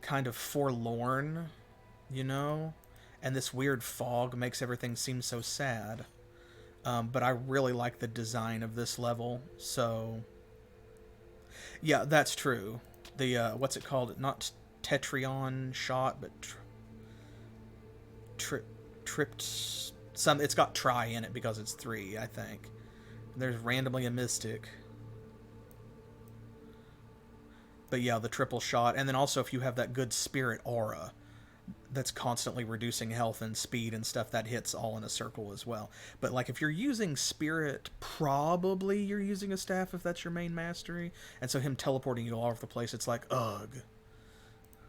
kind of forlorn, you know? And this weird fog makes everything seem so sad. But I really like the design of this level, so... Yeah, that's true. The, what's it called? Not Tetrion shot, but it's got tri in it because it's 3, I think. There's randomly a mystic. But yeah, the triple shot, and then also if you have that good spirit aura that's constantly reducing health and speed and stuff, that hits all in a circle as well. But like if you're using spirit, probably you're using a staff if that's your main mastery, and so him teleporting you all over the place, it's like, ugh.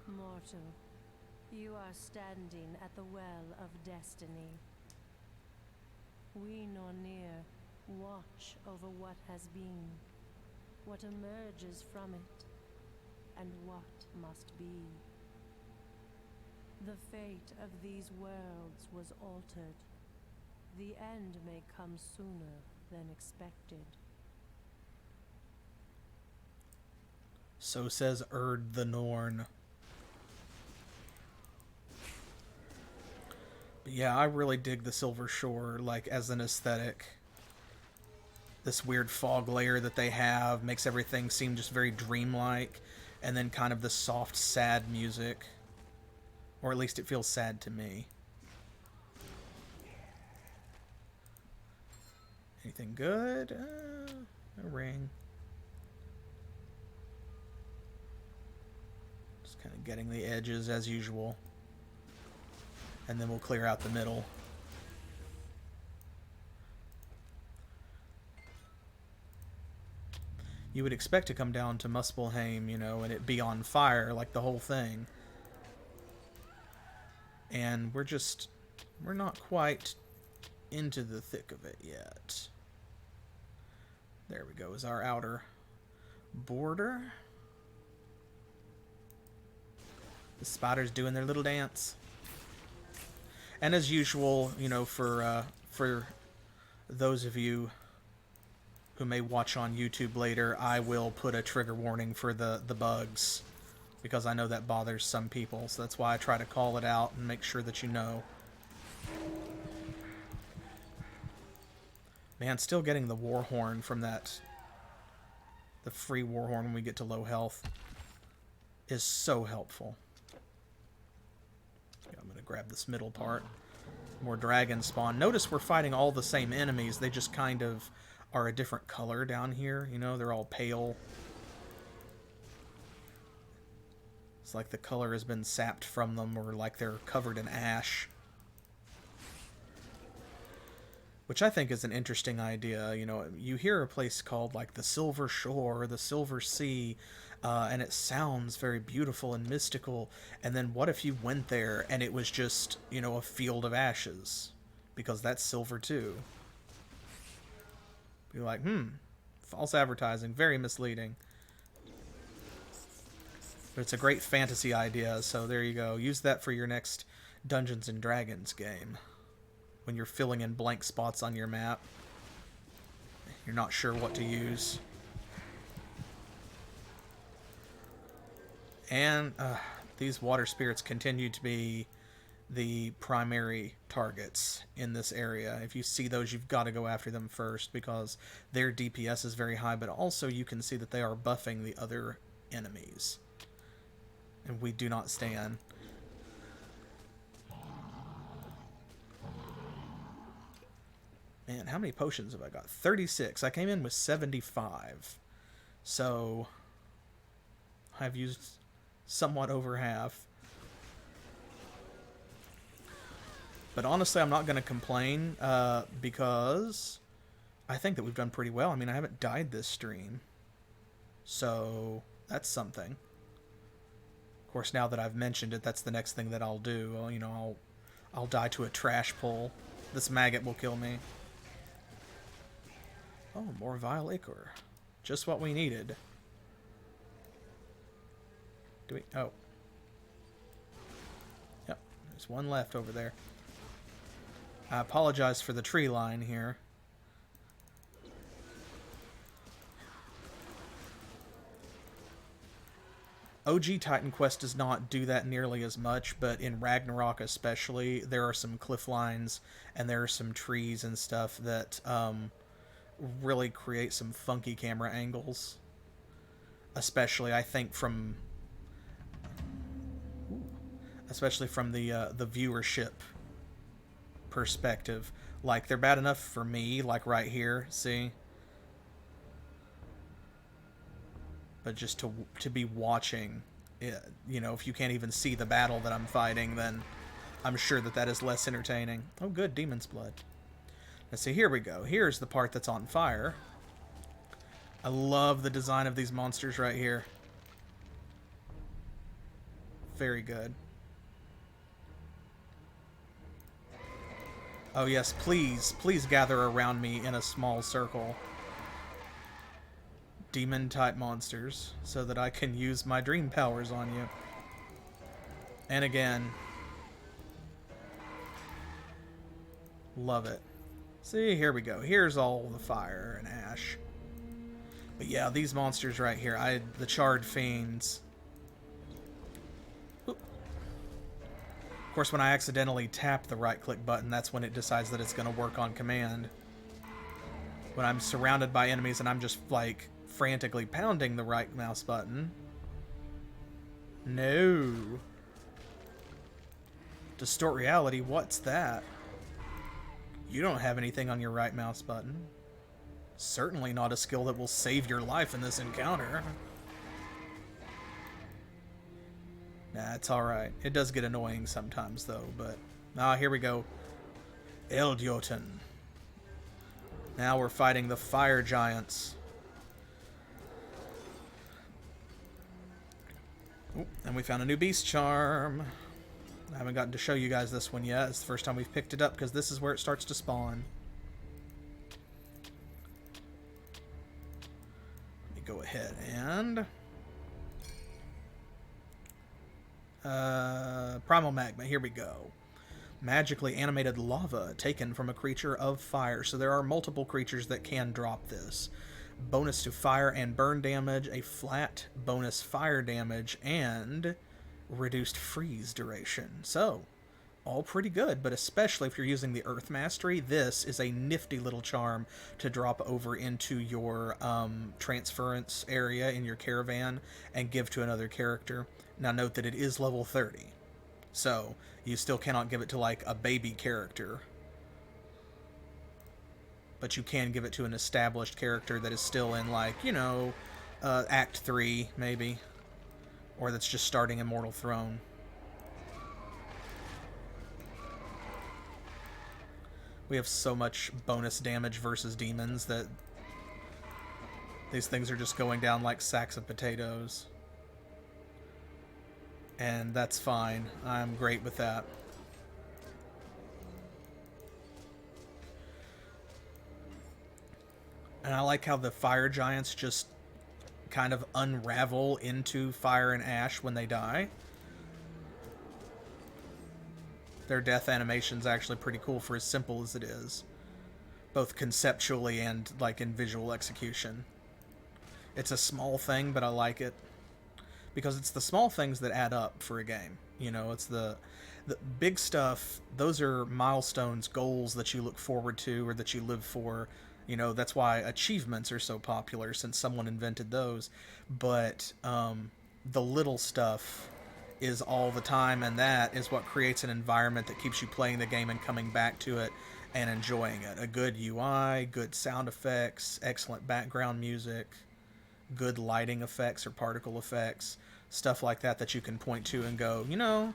Mortal, you are standing at the well of destiny. We nor near watch over what has been, what emerges from it, and what must be. The fate of these worlds was altered. The end may come sooner than expected. So says Erd the Norn. But yeah, I really dig the Silver Shore, like, as an aesthetic. This weird fog layer that they have makes everything seem just very dreamlike. and then kind of the soft, sad music. Or at least it feels sad to me. Anything good? A ring. Just kind of getting the edges as usual. And then we'll clear out the middle. You would expect to come down to Muspelheim, you know, and it be on fire like the whole thing. And we're not quite into the thick of it yet. There we go, is our outer border. The spiders doing their little dance. And as usual, you know, for those of you who may watch on YouTube later, I will put a trigger warning for the bugs, because I know that bothers some people, so that's why I try to call it out and make sure that you know. Man, still getting the war horn from that, the free war horn when we get to low health, is so helpful. Yeah, I'm going to grab this middle part. More dragon spawn. Notice we're fighting all the same enemies, they just kind of are a different color down here, you know, they're all pale. It's like the color has been sapped from them, or like they're covered in ash. Which I think is an interesting idea. You know, you hear a place called like the Silver Shore, the Silver Sea, and it sounds very beautiful and mystical. And then what if you went there and it was just, you know, a field of ashes? Because that's silver too. Be like, false advertising, very misleading. But it's a great fantasy idea, so there you go. Use that for your next Dungeons and Dragons game. When you're filling in blank spots on your map, you're not sure what to use. And these water spirits continue to be the primary targets in this area. If you see those, you've got to go after them first, because their DPS is very high, but also you can see that they are buffing the other enemies. And we do not stand. Man, how many potions have I got? 36. I came in with 75. So I've used somewhat over half. But honestly, I'm not going to complain, because I think that we've done pretty well. I mean, I haven't died this stream. So that's something. Of course, now that I've mentioned it, that's the next thing that I'll do. Well, you know, I'll die to a trash pull. This maggot will kill me. Oh, more vile ichor. Just what we needed. Do we? Oh. Yep, there's one left over there. I apologize for the tree line here. OG Titan Quest does not do that nearly as much, but in Ragnarok especially, there are some cliff lines and there are some trees and stuff that really create some funky camera angles. Especially, I think, from the viewership perspective. Like, they're bad enough for me, like right here, see? But just to be watching it, you know, if you can't even see the battle that I'm fighting, then I'm sure that that is less entertaining. Oh, good, Demon's Blood. Let's see, here we go. Here's the part that's on fire. I love the design of these monsters right here. Very good. Oh yes, please, please gather around me in a small circle. Demon-type monsters, so that I can use my dream powers on you. And again. Love it. See, here we go. Here's all the fire and ash. But yeah, these monsters right here, the Charred Fiends. Oop. Of course, when I accidentally tap the right-click button, that's when it decides that it's going to work on command. When I'm surrounded by enemies and I'm just, like, frantically pounding the right mouse button, No. Distort reality, what's that? You don't have anything on your right mouse button. Certainly not a skill that will save your life in this encounter. Nah, it's alright. It does get annoying sometimes, though, but... Ah, here we go. Eldjotun. Now we're fighting the fire giants. Ooh, and we found a new beast charm. I haven't gotten to show you guys this one yet. It's the first time we've picked it up, because this is where it starts to spawn. Let me go ahead and... Primal Magma, here we go. Magically animated lava taken from a creature of fire. So there are multiple creatures that can drop this. Bonus to fire and burn damage, a flat bonus fire damage, and reduced freeze duration. So, all pretty good, but especially if you're using the Earth Mastery, this is a nifty little charm to drop over into your transference area in your caravan and give to another character. Now note that it is level 30, so you still cannot give it to like a baby character, but you can give it to an established character that is still in, like, you know, Act 3 maybe, or that's just starting Immortal Throne. We have so much bonus damage versus demons that these things are just going down like sacks of potatoes. And that's fine. I'm great with that. And I like how the fire giants just kind of unravel into fire and ash when they die. Their death animation's actually pretty cool for as simple as it is, both conceptually and like in visual execution. It's a small thing, but I like it because it's the small things that add up for a game. You know, it's the big stuff. Those are milestones, goals that you look forward to or that you live for. You know, that's why achievements are so popular, since someone invented those. But the little stuff is all the time, and that is what creates an environment that keeps you playing the game and coming back to it and enjoying it. A good UI, good sound effects, excellent background music, good lighting effects or particle effects, stuff like that that you can point to and go, you know,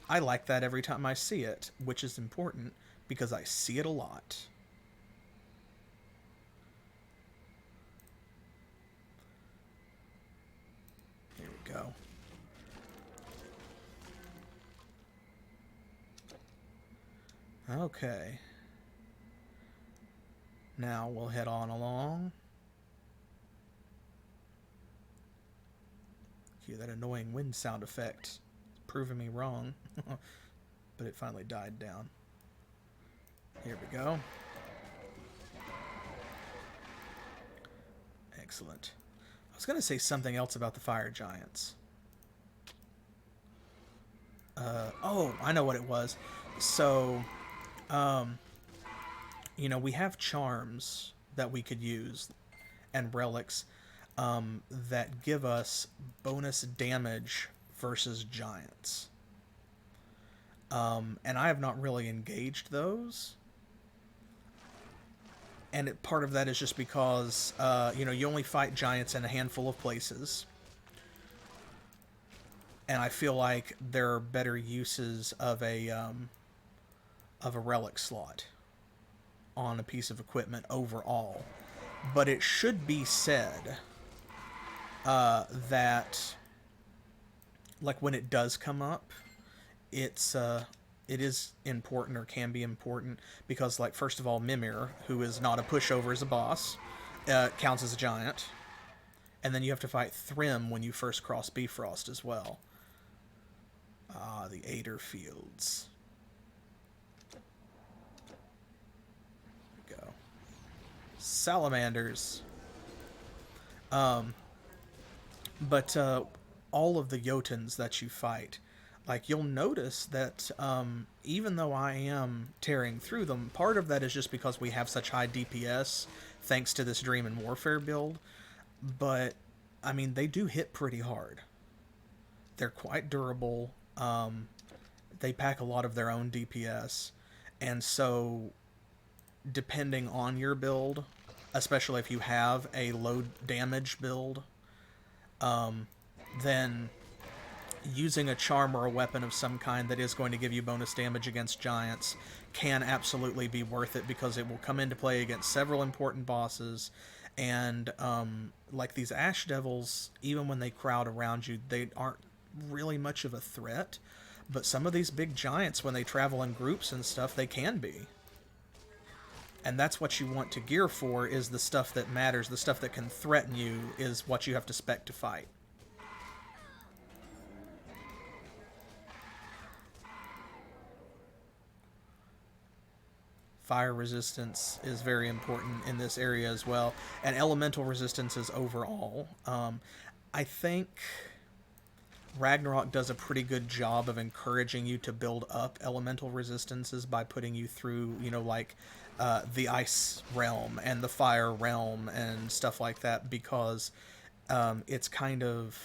I like that every time I see it, which is important because I see it a lot. Here we go. Okay. Now we'll head on along. Cue that annoying wind sound effect. It's proving me wrong. But it finally died down. Here we go. Excellent. I was going to say something else about the fire giants. Oh, I know what it was. So... you know, we have charms that we could use and relics that give us bonus damage versus giants. And I have not really engaged those. And part of that is just because, you know, you only fight giants in a handful of places. And I feel like there are better uses of a relic slot on a piece of equipment overall. But it should be said that, like, when it does come up, it is important, or can be important, because, like, first of all, Mimer, who is not a pushover as a boss, counts as a giant. And then you have to fight Thrym when you first cross Bifrost as well. Ah, the Ader Fields. There we go. Salamanders. But all of the Jotuns that you fight, like, you'll notice that even though I am tearing through them, part of that is just because we have such high DPS thanks to this Dream and Warfare build. But, I mean, they do hit pretty hard. They're quite durable. They pack a lot of their own DPS, and so depending on your build, especially if you have a low damage build, then using a charm or a weapon of some kind that is going to give you bonus damage against giants can absolutely be worth it, because it will come into play against several important bosses. And like these ash devils, even when they crowd around you, they aren't really much of a threat. But some of these big giants, when they travel in groups and stuff, they can be. And that's what you want to gear for, is the stuff that matters. The stuff that can threaten you is what you have to spec to fight. Fire resistance is very important in this area as well, and elemental resistances overall. I think Ragnarok does a pretty good job of encouraging you to build up elemental resistances by putting you through, you know, like the ice realm and the fire realm and stuff like that, because it's kind of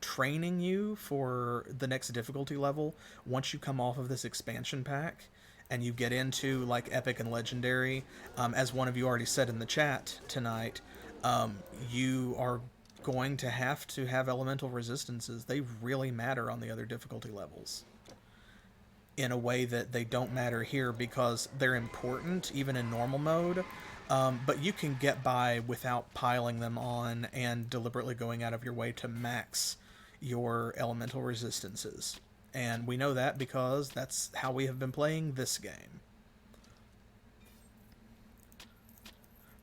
training you for the next difficulty level once you come off of this expansion pack and you get into like epic and legendary. As one of you already said in the chat tonight, you are going to have elemental resistances. They really matter on the other difficulty levels in a way that they don't matter here, because they're important even in normal mode, but you can get by without piling them on and deliberately going out of your way to max your elemental resistances. And we know that because that's how we have been playing this game.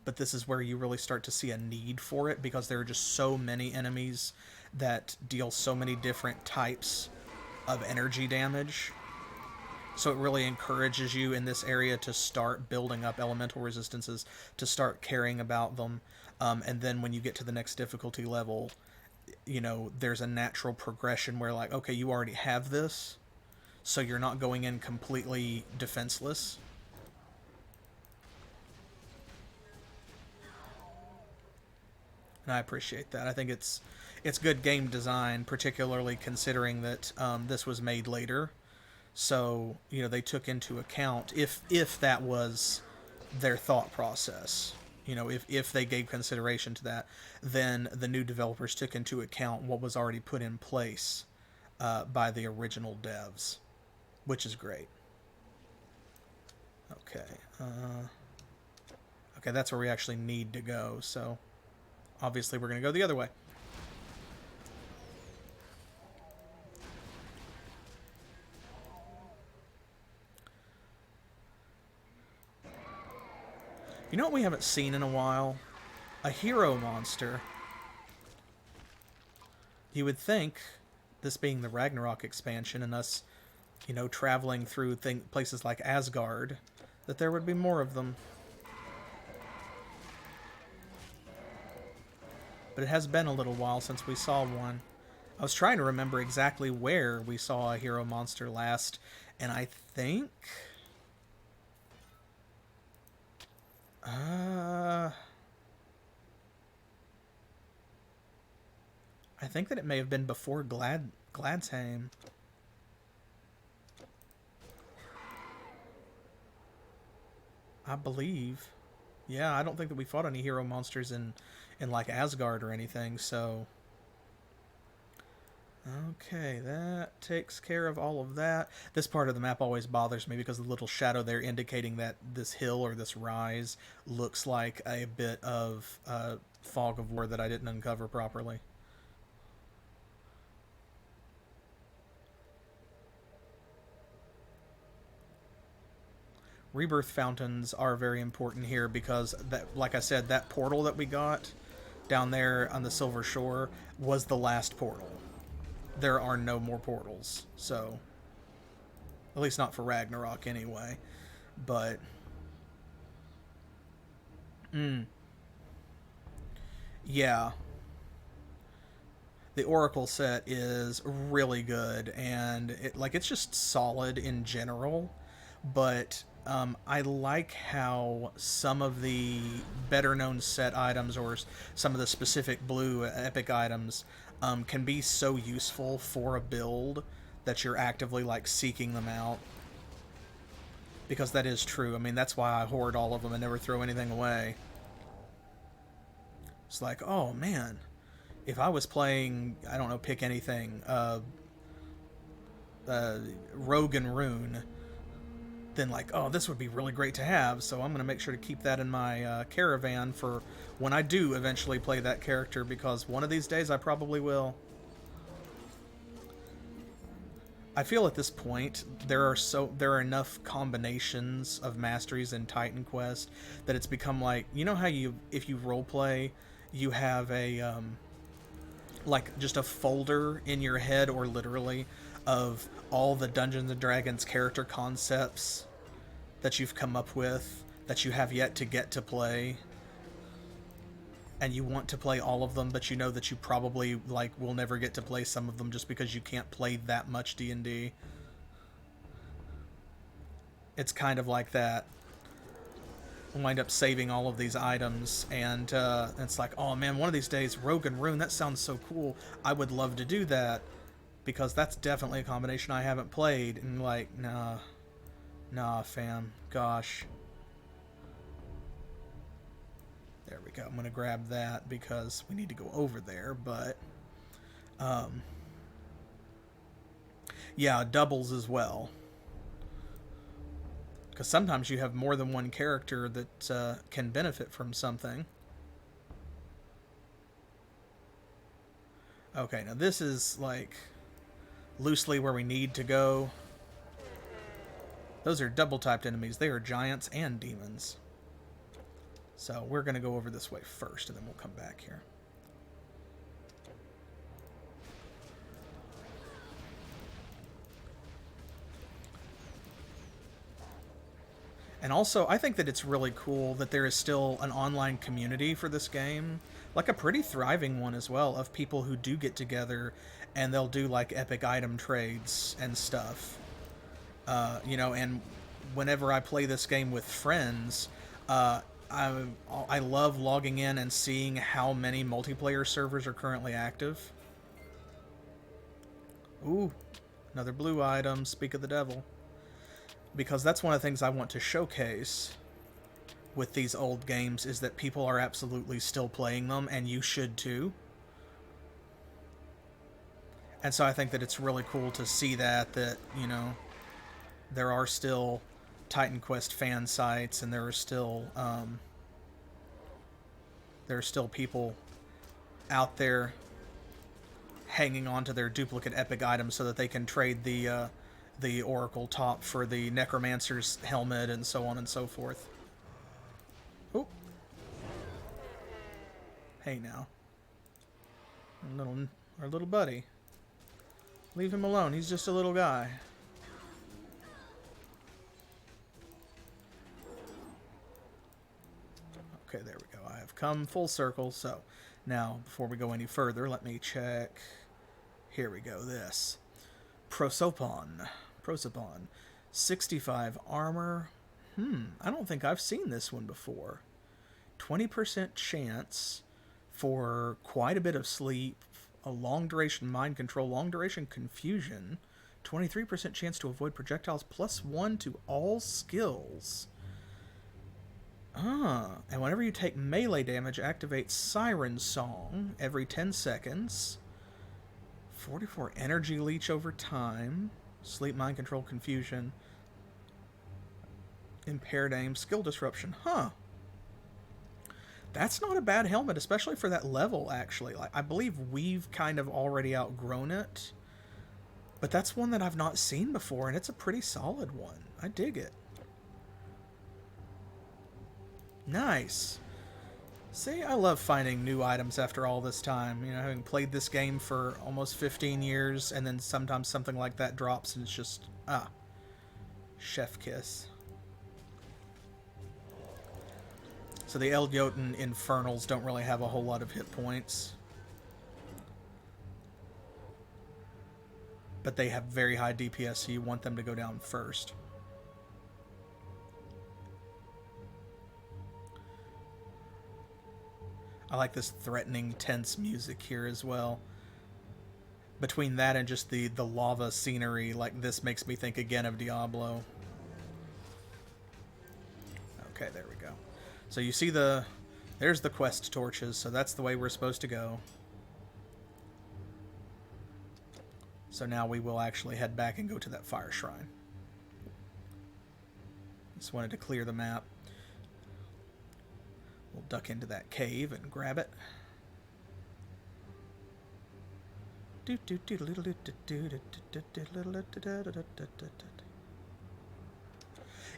But this is where you really start to see a need for it, because there are just so many enemies that deal so many different types of energy damage. So it really encourages you in this area to start building up elemental resistances, to start caring about them. And then when you get to the next difficulty level, you know, there's a natural progression where, like, okay, you already have this, so you're not going in completely defenseless. And I appreciate that. I think it's good game design, particularly considering that this was made later. So, you know, they took into account, if that was their thought process, you know, if they gave consideration to that, then the new developers took into account what was already put in place by the original devs, which is great. Okay. Okay, that's where we actually need to go, so obviously we're going to go the other way. You know what we haven't seen in a while? A hero monster. You would think, this being the Ragnarok expansion and us, you know, traveling through places like Asgard, that there would be more of them. But it has been a little while since we saw one. I was trying to remember exactly where we saw a hero monster last, and I think... I think that it may have been before Gladsheim. I believe. Yeah, I don't think that we fought any hero monsters in like Asgard or anything, so... Okay, that takes care of all of that. This part of the map always bothers me because the little shadow there indicating that this hill or this rise looks like a bit of fog of war that I didn't uncover properly. Rebirth fountains are very important here because, that, like I said, that portal that we got down there on the Silver Shore was the last portal. There are no more portals, so at least not for Ragnarok anyway. But yeah, the Oracle set is really good, and it's just solid in general. But I like how some of the better known set items or some of the specific blue epic items can be so useful for a build that you're actively like seeking them out. Because that is true. I mean, that's why I hoard all of them and never throw anything away. It's like, oh man, if I was playing, I don't know, pick anything, Rogue and Rune, then like, oh, this would be really great to have, so I'm going to make sure to keep that in my caravan for when I do eventually play that character, because one of these days I probably will. I feel at this point there are enough combinations of masteries in Titan Quest that it's become like, you know how if you roleplay, you have a like just a folder in your head, or literally, of all the Dungeons and Dragons character concepts that you've come up with that you have yet to get to play, and you want to play all of them, but you know that you probably like will never get to play some of them just because you can't play that much D&D. It's kind of like that. We'll wind up saving all of these items, and it's like, oh man, one of these days, Rogue and Rune, that sounds so cool. I would love to do that, because that's definitely a combination I haven't played. And like, nah, fam, gosh. There we go. I'm going to grab that because we need to go over there, but yeah, doubles as well. Because sometimes you have more than one character that can benefit from something. Okay, now this is like loosely where we need to go. Those are double-typed enemies. They are giants and demons. So we're going to go over this way first, and then we'll come back here. And also, I think that it's really cool that there is still an online community for this game, like a pretty thriving one as well, of people who do get together and they'll do like epic item trades and stuff. You know, and whenever I play this game with friends, I love logging in and seeing how many multiplayer servers are currently active. Ooh, another blue item, speak of the devil. Because that's one of the things I want to showcase with these old games, is that people are absolutely still playing them, and you should too. And so I think that it's really cool to see that, you know, there are still Titan Quest fan sites, and there are still people out there hanging on to their duplicate epic items so that they can trade the Oracle top for the Necromancer's helmet and so on and so forth. Oh. Hey now. Our little buddy. Leave him alone. He's just a little guy. Okay, there we go. I have come full circle. So now, before we go any further, let me check. Here we go. This. Prosopon. 65 armor. I don't think I've seen this one before. 20% chance for quite a bit of sleep, a long duration mind control, long duration confusion, 23% chance to avoid projectiles, +1 to all skills. And whenever you take melee damage, activate Siren Song every 10 seconds. 44 energy leech over time. Sleep, mind control, confusion. Impaired aim, skill disruption. That's not a bad helmet, especially for that level, actually. Like, I believe we've kind of already outgrown it. But that's one that I've not seen before, and it's a pretty solid one. I dig it. Nice. See, I love finding new items after all this time. You know, having played this game for almost 15 years, and then sometimes something like that drops, and it's just, chef kiss. So the Elyoten Infernals don't really have a whole lot of hit points. But they have very high DPS, so you want them to go down first. I like this threatening, tense music here as well. between that and just the lava scenery, like, this makes me think again of Diablo. Okay, there we go. So you see there's the quest torches, so that's the way we're supposed to go. So now we will actually head back and go to that fire shrine. Just wanted to clear the map. We'll duck into that cave and grab it.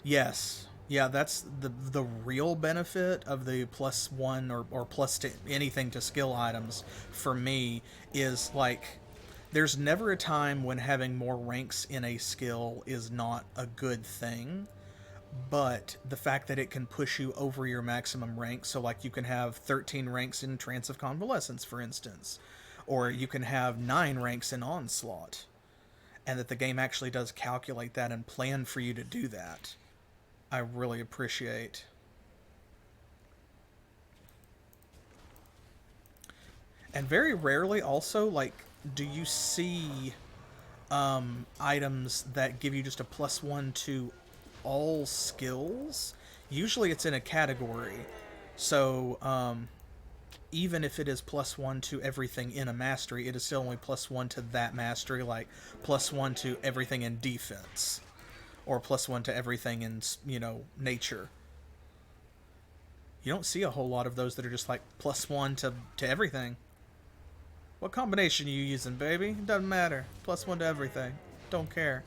Yes. Yeah, that's the real benefit of the +1 or plus to anything to skill items for me is, like, there's never a time when having more ranks in a skill is not a good thing, but the fact that it can push you over your maximum rank, so like you can have 13 ranks in Trance of Convalescence, for instance, or you can have 9 ranks in Onslaught, and that the game actually does calculate that and plan for you to do that, I really appreciate. And very rarely also, like, do you see items that give you just a +1 to all skills. Usually it's in a category. So even if it is +1 to everything in a mastery, it is still only +1 to that mastery, like +1 to everything in defense. Or +1 to everything in, you know, nature. You don't see a whole lot of those that are just like +1 to everything. What combination are you using, baby? It doesn't matter. +1 to everything. Don't care.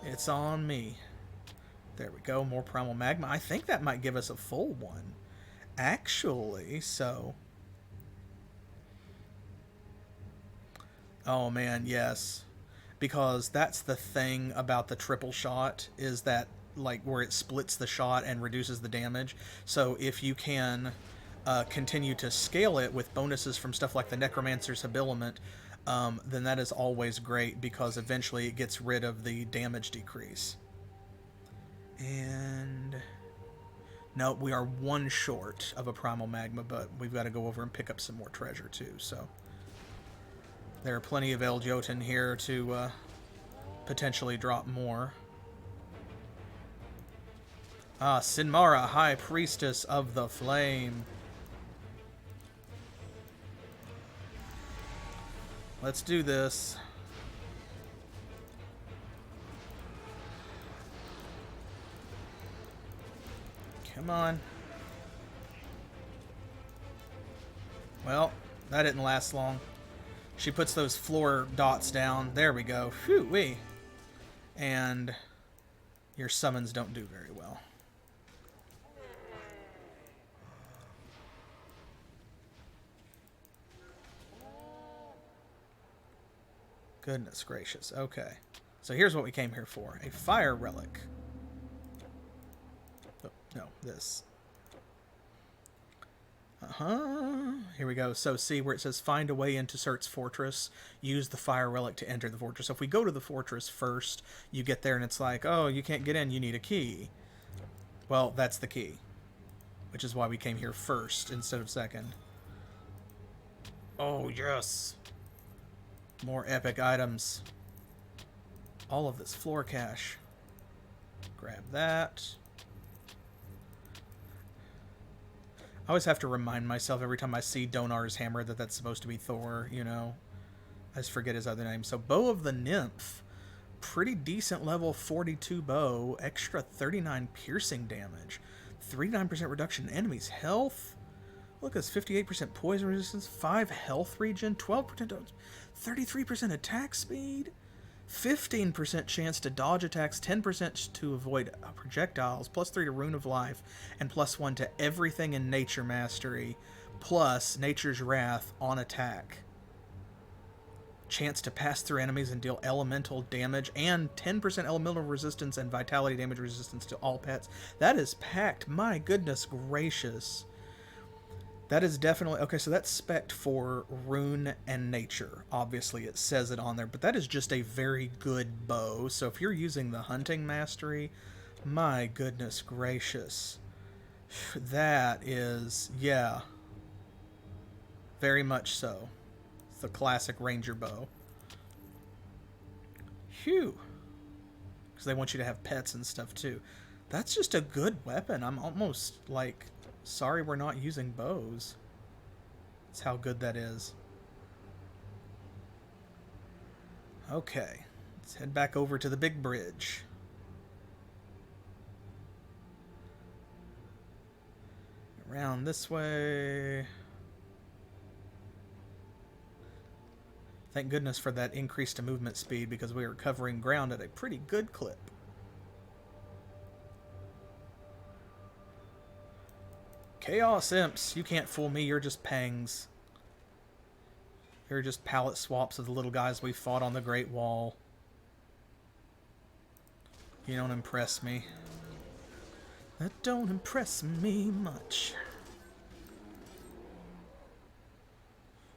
It's on me. There we go. More primal magma. I think that might give us a full one, actually. So, oh man, yes, because that's the thing about the triple shot, is that, like, where it splits the shot and reduces the damage. So if you can continue to scale it with bonuses from stuff like the Necromancer's Habiliment, then that is always great, because eventually it gets rid of the damage decrease. And no, we are one short of a primal magma, but we've got to go over and pick up some more treasure too. So there are plenty of El Jotun here to potentially drop more. Ah, Sinmara, High Priestess of the Flame. Let's do this. Come on. Well, that didn't last long. She puts those floor dots down. There we go. Phew-wee. And your summons don't do very well. Goodness gracious. Okay. So here's what we came here for. A fire relic. Oh, no, this. Here we go. So see where it says find a way into Surt's fortress. Use the fire relic to enter the fortress. So if we go to the fortress first, you get there and it's like, oh, you can't get in. You need a key. Well, that's the key. Which is why we came here first instead of second. Oh, yes. More epic items. All of this floor cache. Grab that. I always have to remind myself every time I see Donar's hammer that that's supposed to be Thor, you know. I just forget his other name. So, Bow of the Nymph. Pretty decent level 42 bow. Extra 39 piercing damage. 39% reduction in enemies' health. Look, it's 58% poison resistance, 5 health regen, 12%, 33% attack speed, 15% chance to dodge attacks, 10% to avoid projectiles, +3 to Rune of Life, and +1 to everything in Nature Mastery, plus Nature's Wrath on attack. Chance to pass through enemies and deal elemental damage, and 10% elemental resistance and vitality damage resistance to all pets. That is packed. My goodness gracious. That is definitely... Okay, so that's spec'd for Rune and Nature. Obviously, it says it on there. But that is just a very good bow. So if you're using the Hunting Mastery, my goodness gracious. That is... Yeah. Very much so. the classic ranger bow. Phew. Because they want you to have pets and stuff too. That's just a good weapon. I'm almost like sorry we're not using bows. That's how good that is. Okay, let's head back over to the big bridge. Around this way. Thank goodness for that increase to movement speed because we are covering ground at a pretty good clip. Chaos Imps, you can't fool me, you're just pangs. You're just palette swaps of the little guys we fought on the Great Wall. You don't impress me. That don't impress me much.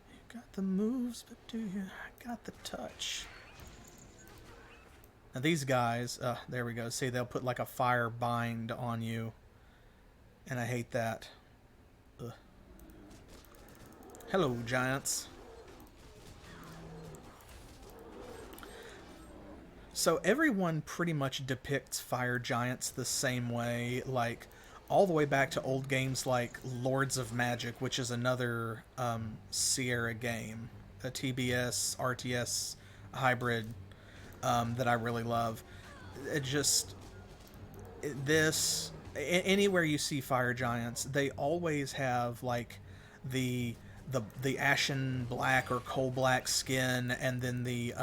You got the moves, but do you got the touch? Now these guys, there we go. See, they'll put like a fire bind on you. And I hate that. Ugh. Hello, giants. So everyone pretty much depicts fire giants the same way, like all the way back to old games like Lords of Magic, which is another Sierra game, a TBS, RTS hybrid that I really love. Anywhere you see fire giants, they always have like the ashen black or coal black skin, and then the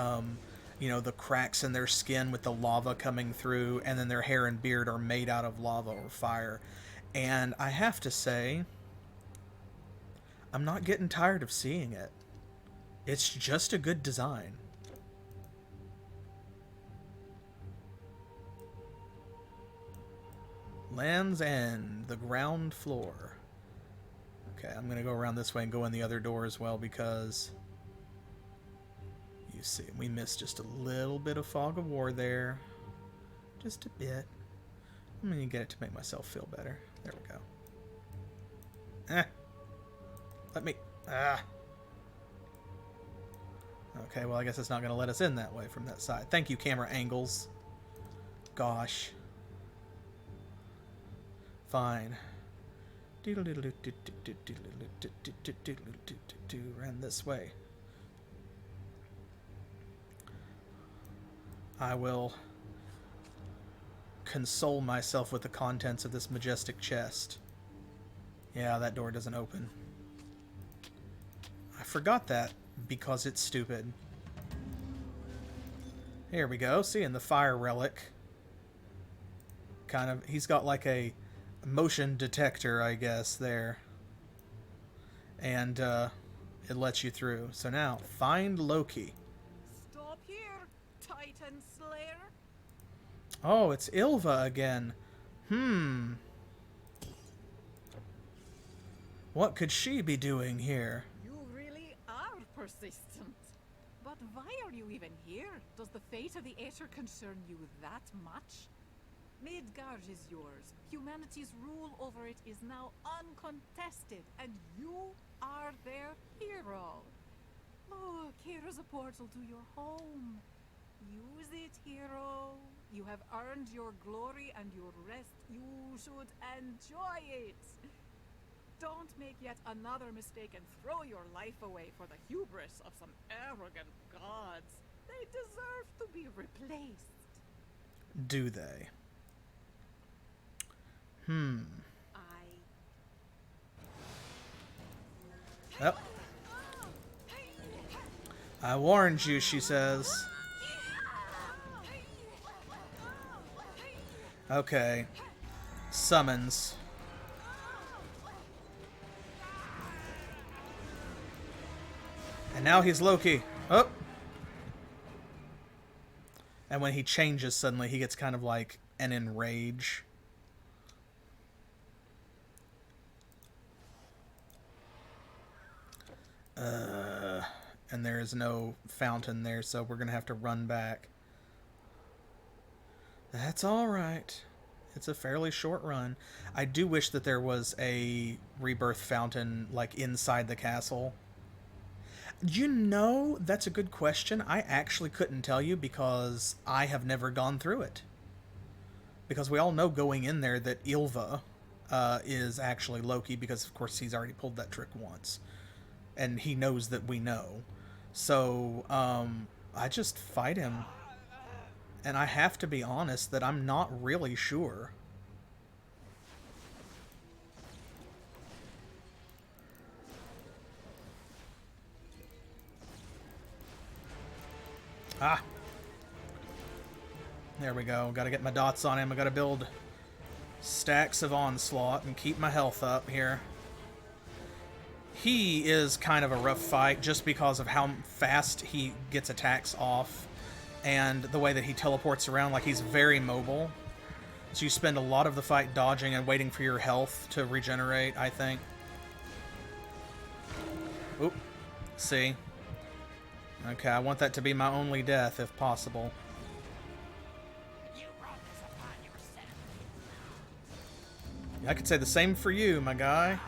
the cracks in their skin with the lava coming through, and then their hair and beard are made out of lava or fire. And I have to say, I'm not getting tired of seeing it. It's just a good design. Land's End, the ground floor. Okay, I'm going to go around this way and go in the other door as well because... You see, we missed just a little bit of fog of war there. Just a bit. I'm going to get it to make myself feel better. There we go. Let me... Okay, well, I guess it's not going to let us in that way from that side. Thank you, camera angles. Gosh. Fine. Around this way. I will console myself with the contents of this majestic chest. Yeah, that door doesn't open. I forgot that because it's stupid. Here we go. Seeing the fire relic. Kind of, he's got like a motion detector, I guess, there. And it lets you through. So now, find Loki. Stop here, Titan Slayer. Oh, it's Ilva again. What could she be doing here? You really are persistent. But why are you even here? Does the fate of the Aether concern you that much? Midgard is yours. Humanity's rule over it is now uncontested, and you are their hero. Look, here is a portal to your home. Use it, hero. You have earned your glory and your rest. You should enjoy it. Don't make yet another mistake and throw your life away for the hubris of some arrogant gods. They deserve to be replaced. Do they? Oh. I warned you, she says. Okay. Summons. And now he's Loki. Oh! And when he changes suddenly, he gets kind of like an enrage. And there is no fountain there, so we're going to have to run back. That's alright. It's a fairly short run. I do wish that there was a rebirth fountain, like, inside the castle. You know, that's a good question. I actually couldn't tell you because I have never gone through it. Because we all know going in there that Ilva is actually Loki, because of course he's already pulled that trick once. And he knows that we know. So, I just fight him. And I have to be honest that I'm not really sure. Ah. There we go. Gotta get my dots on him. I gotta build stacks of onslaught and keep my health up here. He is kind of a rough fight just because of how fast he gets attacks off and the way that he teleports around. Like, he's very mobile. So you spend a lot of the fight dodging and waiting for your health to regenerate, I think. Oop. See? Okay, I want that to be my only death, if possible. I could say the same for you, my guy.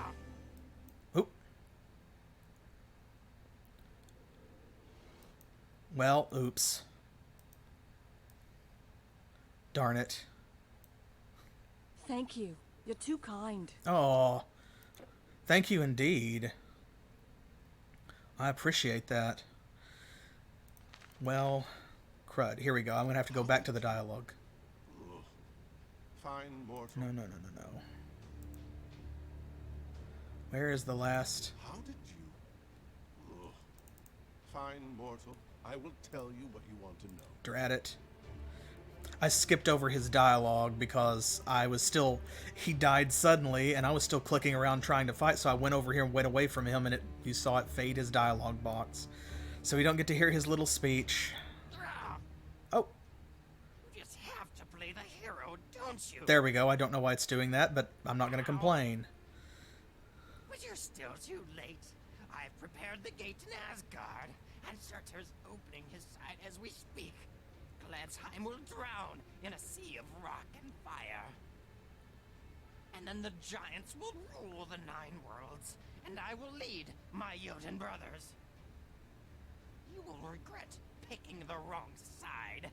Oop. Well, oops. Darn it. Thank you. You're too kind. Oh, thank you indeed. I appreciate that. Well, crud. Here we go. I'm going to have to go back to the dialogue. Fine mortal. No. Where is the last? How did you? Fine mortal. I will tell you what you want to know. Drat it. I skipped over his dialogue because I was still... He died suddenly, and I was still clicking around trying to fight, so I went over here and went away from him, and you saw it fade his dialogue box. So we don't get to hear his little speech. Oh. You just have to play the hero, don't you? There we go. I don't know why it's doing that, but I'm not going to complain. But you're still too late. I've prepared the gate to Asgard, and Surtur's opening his side as we speak. Gladsheim will drown in a sea of rock and fire. And then the giants will rule the 9 worlds, and I will lead my Jotun brothers. You will regret picking the wrong side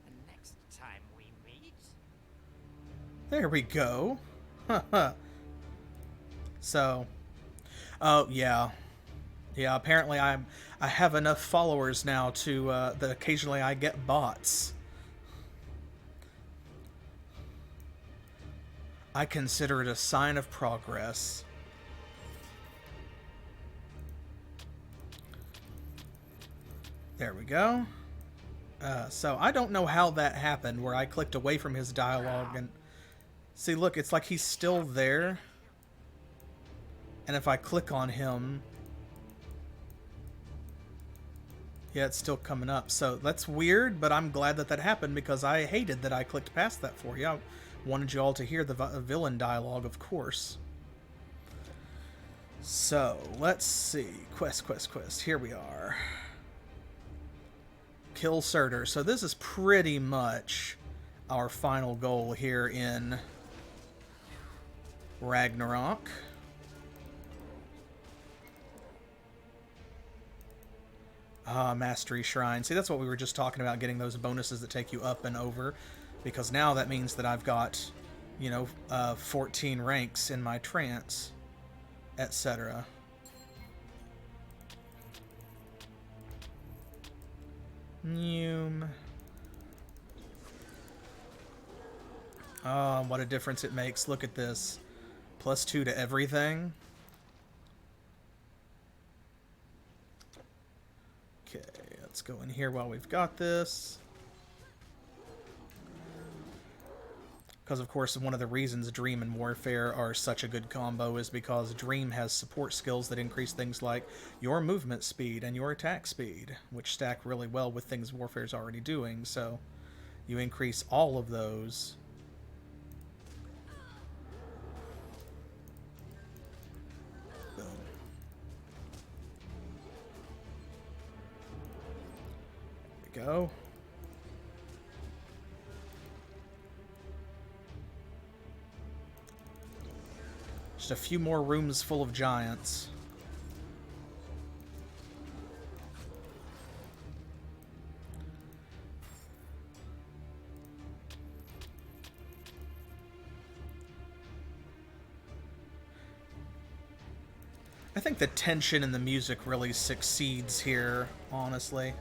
the next time we meet. There we go. So, oh yeah, apparently I have enough followers now to that occasionally I get bots. I consider it a sign of progress. There we go. So I don't know how that happened, where I clicked away from his dialogue and... See, look, it's like he's still there. And if I click on him... Yeah, it's still coming up. So that's weird, but I'm glad that that happened because I hated that I clicked past that for you. I wanted you all to hear the villain dialogue, of course. So, let's see. Quest. Here we are. Kill Surtur. So this is pretty much our final goal here in Ragnarok. Mastery Shrine. See, that's what we were just talking about, getting those bonuses that take you up and over. Because now that means that I've got, 14 ranks in my trance, etc. Oh, what a difference it makes. Look at this. +2 to everything. Okay, let's go in here while we've got this. Because, of course, one of the reasons Dream and Warfare are such a good combo is because Dream has support skills that increase things like your movement speed and your attack speed, which stack really well with things Warfare's already doing, so you increase all of those. Boom. There we go. Just a few more rooms full of giants. I think the tension in the music really succeeds here, honestly.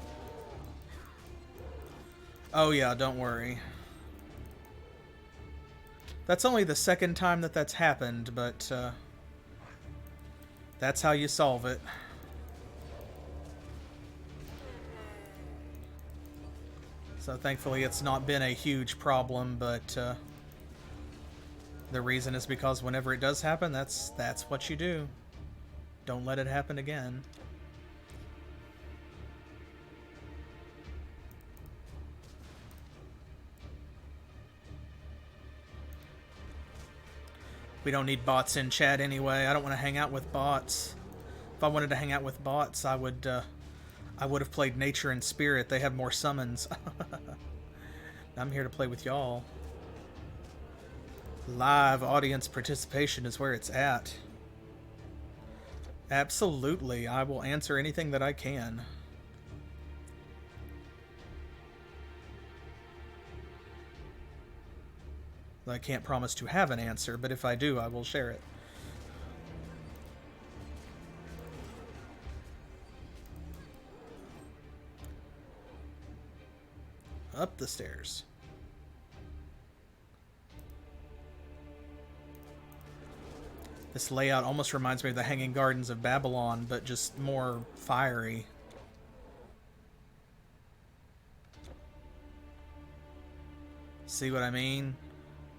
Oh yeah, don't worry. That's only the second time that that's happened, but that's how you solve it. So thankfully it's not been a huge problem, but the reason is because whenever it does happen, that's what you do. Don't let it happen again. We don't need bots in chat anyway. I don't want to hang out with bots. If I wanted to hang out with bots, I would have played Nature and Spirit. They have more summons. I'm here to play with y'all. Live audience participation is where it's at. Absolutely, I will answer anything that I can. I can't promise to have an answer, but if I do, I will share it. Up the stairs. This layout almost reminds me of the Hanging Gardens of Babylon, but just more fiery. See what I mean?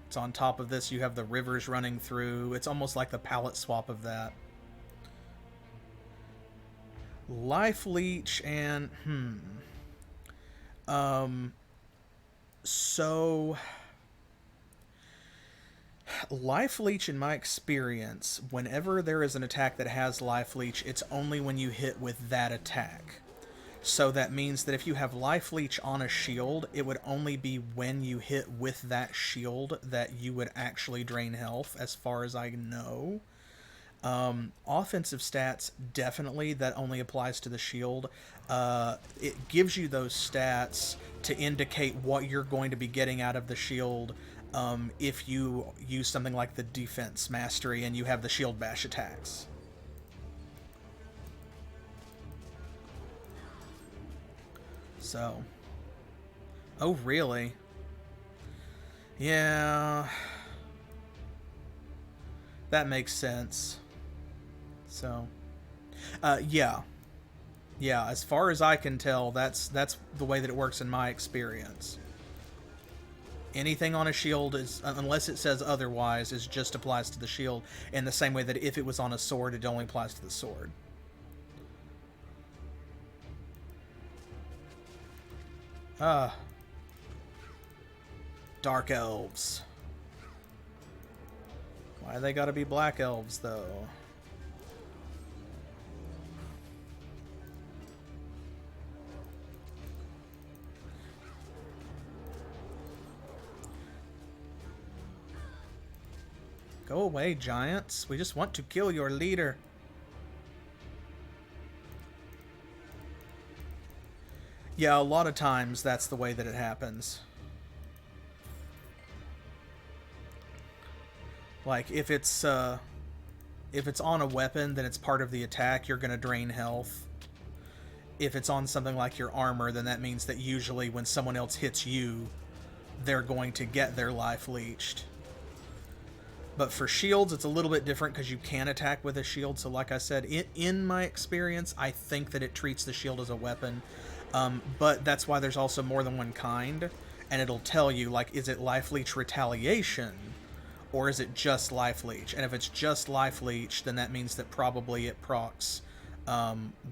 It's on top of this, you have the rivers running through. It's almost like the palette swap of that. Life Leech and... So... Life Leech, in my experience, whenever there is an attack that has Life Leech, it's only when you hit with that attack. So that means that if you have Life Leech on a shield, it would only be when you hit with that shield that you would actually drain health, as far as I know. Offensive stats, definitely, that only applies to the shield. It gives you those stats to indicate what you're going to be getting out of the shield if you use something like the Defense Mastery and you have the Shield Bash attacks. So. Oh, really? Yeah. That makes sense. So. Yeah. Yeah, as far as I can tell, that's the way that it works in my experience. Anything on a shield, is, unless it says otherwise, is just applies to the shield, in the same way that if it was on a sword, it only applies to the sword. Dark elves. Why they gotta be black elves, though? Go away, giants. We just want to kill your leader. Yeah, a lot of times that's the way that it happens. Like, if it's on a weapon, then it's part of the attack, you're gonna drain health. If it's on something like your armor, then that means that usually when someone else hits you, they're going to get their life leeched. But for shields, it's a little bit different because you can attack with a shield. So like I said, in my experience, I think that it treats the shield as a weapon. But that's why there's also more than one kind. And it'll tell you, like, is it Life Leech Retaliation? Or is it just Life Leech? And if it's just Life Leech, then that means that probably it procs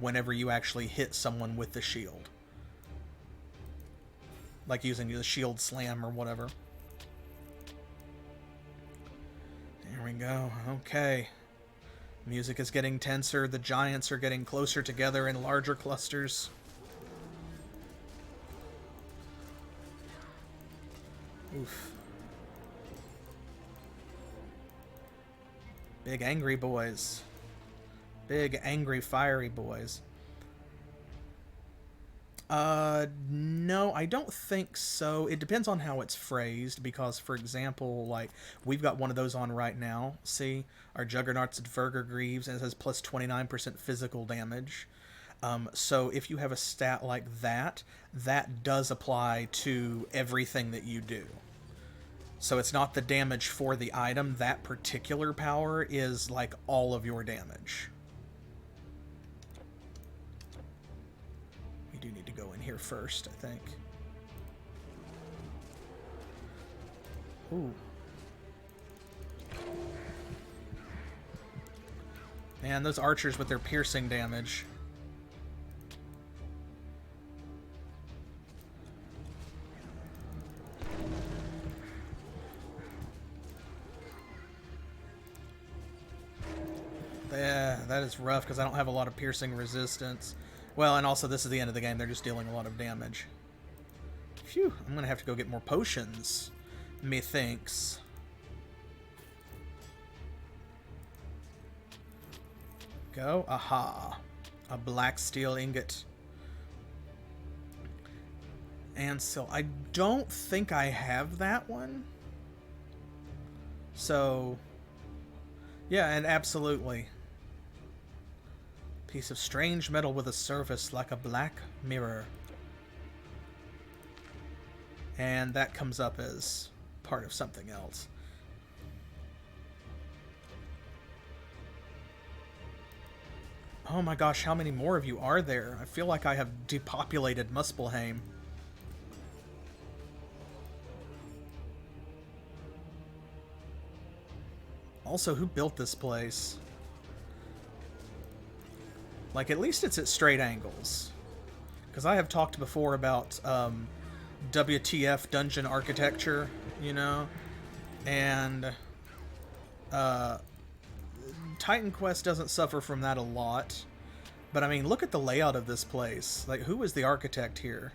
whenever you actually hit someone with the shield. Like using the shield slam or whatever. There we go. Okay. Music is getting tenser. The giants are getting closer together in larger clusters. Oof. Big angry boys. Big angry fiery boys. No, I don't think so. It depends on how it's phrased, because, for example, like, we've got one of those on right now. See? Our Juggernaut's Dverger Greaves, and it says plus 29% physical damage. So if you have a stat like that, that does apply to everything that you do. So it's not the damage for the item. That particular power is, like, all of your damage. We do need to go in here first, I think. Ooh. Man, those archers with their piercing damage. Yeah, that is rough because I don't have a lot of piercing resistance. Well, and also this is the end of the game. They're just dealing a lot of damage. Phew, I'm going to have to go get more potions, methinks. Go. Aha. A black steel ingot. And so I don't think I have that one. So, yeah, and absolutely. Piece of strange metal with a surface like a black mirror. And that comes up as part of something else. Oh my gosh, how many more of you are there? I feel like I have depopulated Muspelheim. Also, who built this place? Like, at least it's at straight angles. Because I have talked before about WTF dungeon architecture, you know? And Titan Quest doesn't suffer from that a lot. But, I mean, look at the layout of this place. Like, who is the architect here?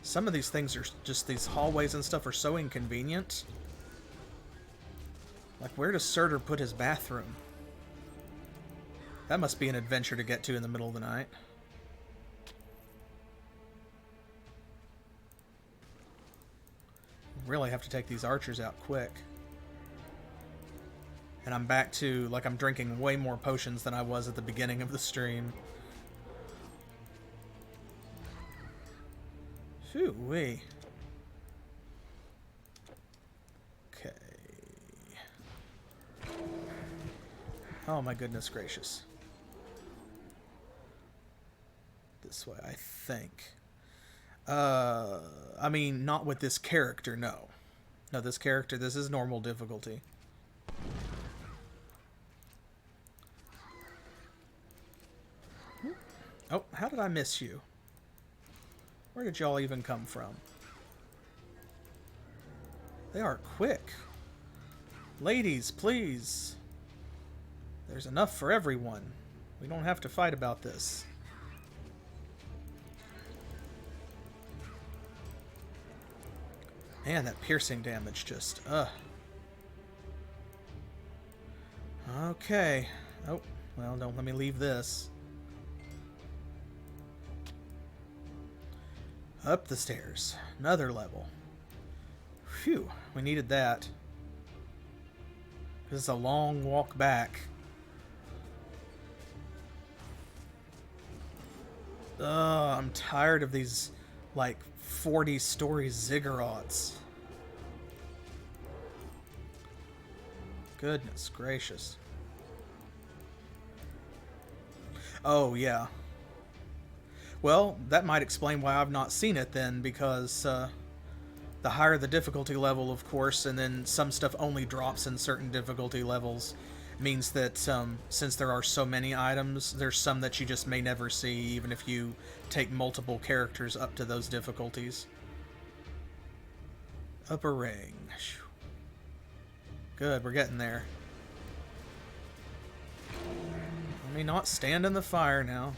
Some of these things are just, these hallways and stuff are so inconvenient. Like, where does Surtur put his bathroom? That must be an adventure to get to in the middle of the night. Really have to take these archers out quick. And I'm back to, like, I'm drinking way more potions than I was at the beginning of the stream. Phew-wee. Okay. Oh my goodness gracious. This way, I think. I mean, not with this character, no. No, this character, this is normal difficulty. Oh, how did I miss you? Where did y'all even come from? They are quick. Ladies, please. There's enough for everyone. We don't have to fight about this. Man, that piercing damage just, Okay. Oh, well, don't let me leave this. Up the stairs. Another level. Phew, we needed that. This is a long walk back. I'm tired of these, like, 40-story ziggurats. Goodness gracious. Oh, yeah. Well, that might explain why I've not seen it then, because the higher the difficulty level, of course, and then some stuff only drops in certain difficulty levels, means that since there are so many items, there's some that you just may never see, even if you take multiple characters up to those difficulties. Upper ring. Good, we're getting there. Let me not stand in the fire now.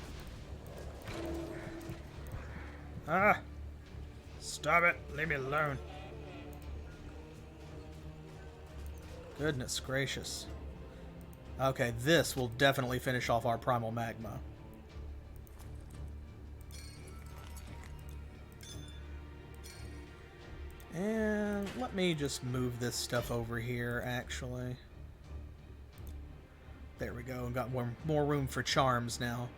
Ah! Stop it! Leave me alone. Goodness gracious. Okay, this will definitely finish off our primal magma. And let me just move this stuff over here, actually. There we go. Got more room for charms now.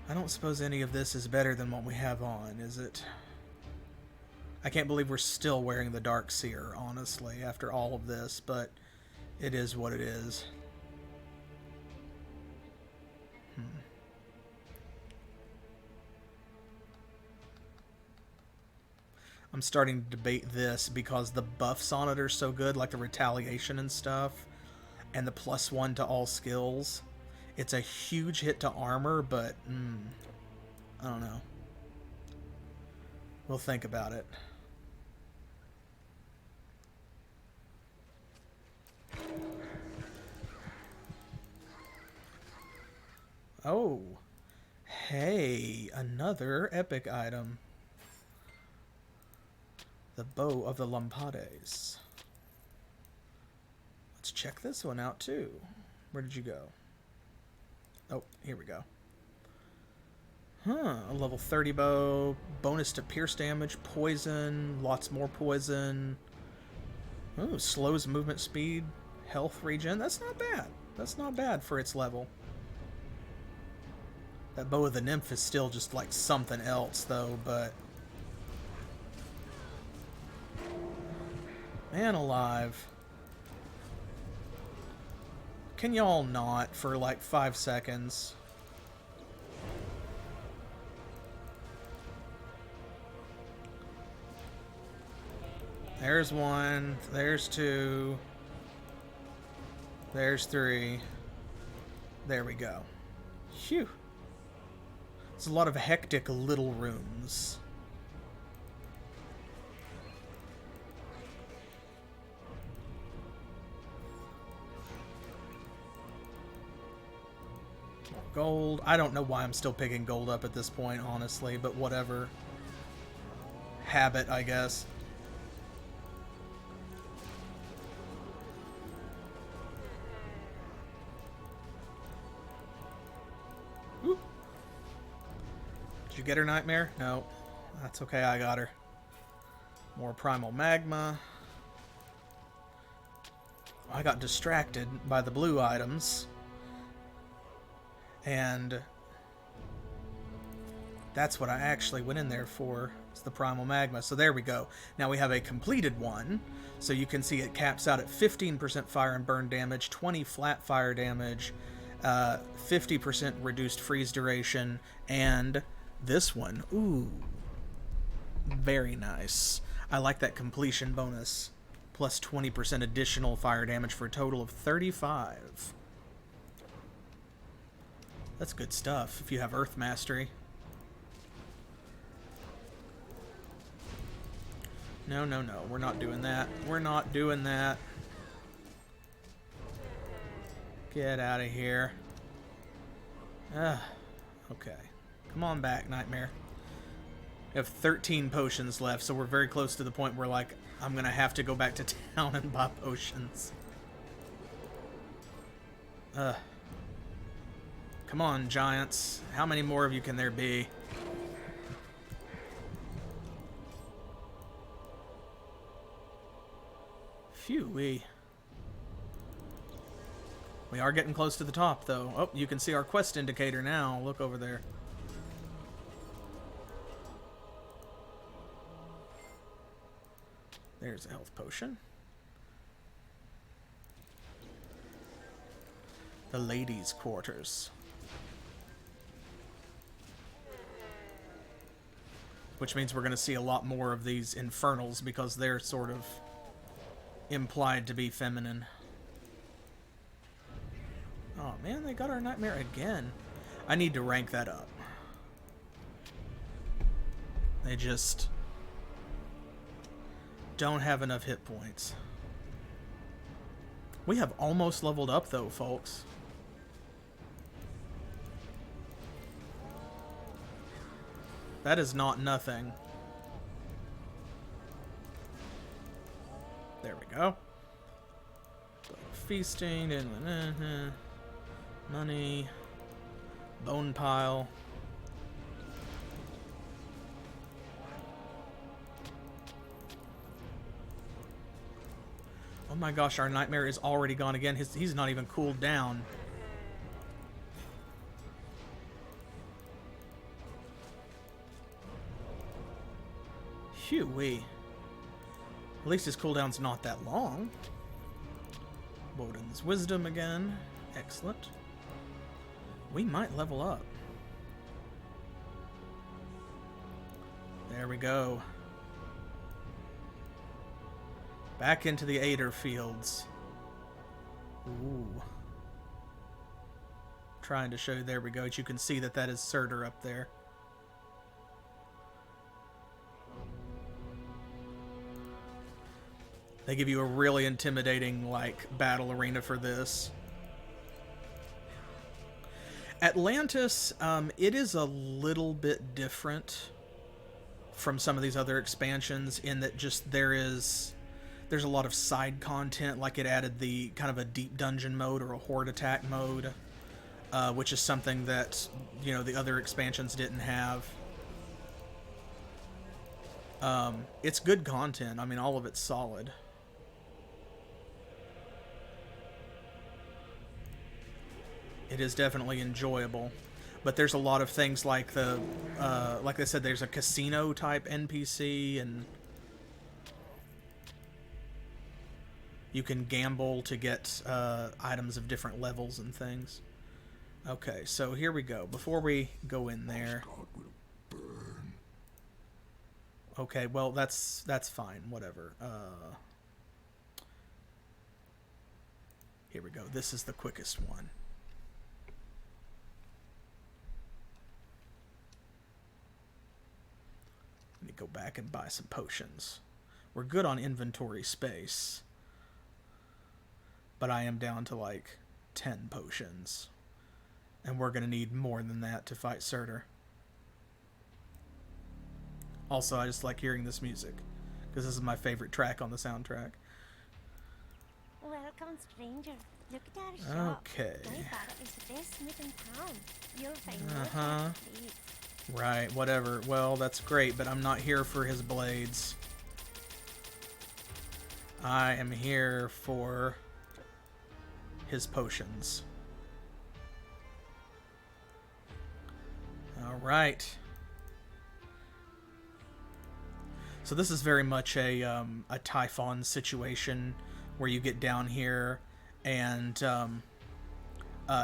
I don't suppose any of this is better than what we have on, is it? I can't believe we're still wearing the Dark Seer, honestly, after all of this, but it is what it is. I'm starting to debate this because the buffs on it are so good, like the retaliation and stuff, and the +1 to all skills. It's a huge hit to armor, but I don't know. We'll think about it. Oh, hey, another epic item. The Bow of the Lampades. Let's check this one out too. Where did you go? Oh, here we go. A level 30 bow, bonus to pierce damage, poison, lots more poison. Oh, slows movement speed, health regen. That's not bad. That's not bad for its level. That Bow of the Nymph is still just like something else though, but... Man alive. Can y'all not for like 5 seconds? There's one, there's two, there's three. There we go. Phew. It's a lot of hectic little rooms. Gold. I don't know why I'm still picking gold up at this point, honestly, but whatever. Habit, I guess. Oop. Did you get her, Nightmare? No. That's okay, I got her. More primal magma. I got distracted by the blue items. And that's what I actually went in there for. It's the primal magma. So there we go. Now we have a completed one. So you can see it caps out at 15% fire and burn damage, 20 flat fire damage, 50% reduced freeze duration, and this one. Ooh. Very nice. I like that completion bonus. Plus 20% additional fire damage for a total of 35. That's good stuff if you have Earth Mastery. No, no, no. We're not doing that. We're not doing that. Get out of here. Okay. Come on back, Nightmare. We have 13 potions left, so we're very close to the point where, like, I'm going to have to go back to town and buy potions. Come on, giants. How many more of you can there be? Phew, we are getting close to the top, though. Oh, you can see our quest indicator now. Look over there. There's a health potion. The ladies' quarters. Which means we're going to see a lot more of these infernals because they're sort of implied to be feminine. Oh man, they got our Nightmare again. I need to rank that up. They just don't have enough hit points. We have almost leveled up though, folks. That is not nothing. There we go. Feasting and money. Bone pile. my gosh, our nightmare is already gone again. He's not even cooled down. Phew-wee. At least his cooldown's not that long. Woden's Wisdom again. Excellent. We might level up. There we go. Back into the Aether fields. Ooh. Trying to show you, there we go. You can see that is Surtur up there. They give you a really intimidating, like, battle arena for this. Atlantis, it is a little bit different from some of these other expansions in that just there's a lot of side content, like it added the kind of a deep dungeon mode or a horde attack mode, which is something that, you know, the other expansions didn't have. It's good content. I mean, all of it's solid. It is definitely enjoyable, but there's a lot of things like like I said, there's a casino type NPC, and you can gamble to get items of different levels and things. Okay, so here we go. Before we go in there, okay, well that's fine. Whatever. Here we go. This is the quickest one. Let me go back and buy some potions. We're good on inventory space, but I am down to like 10 potions, and we're going to need more than that to fight Surtur. Also, I just like hearing this music, because this is my favorite track on the soundtrack. Welcome, stranger. Look at our shop. Okay. My father is the best smith in town. You'll find no blades. Right, whatever. Well, that's great, but I'm not here for his blades. I am here for his potions. Alright. So this is very much a Typhon situation where you get down here and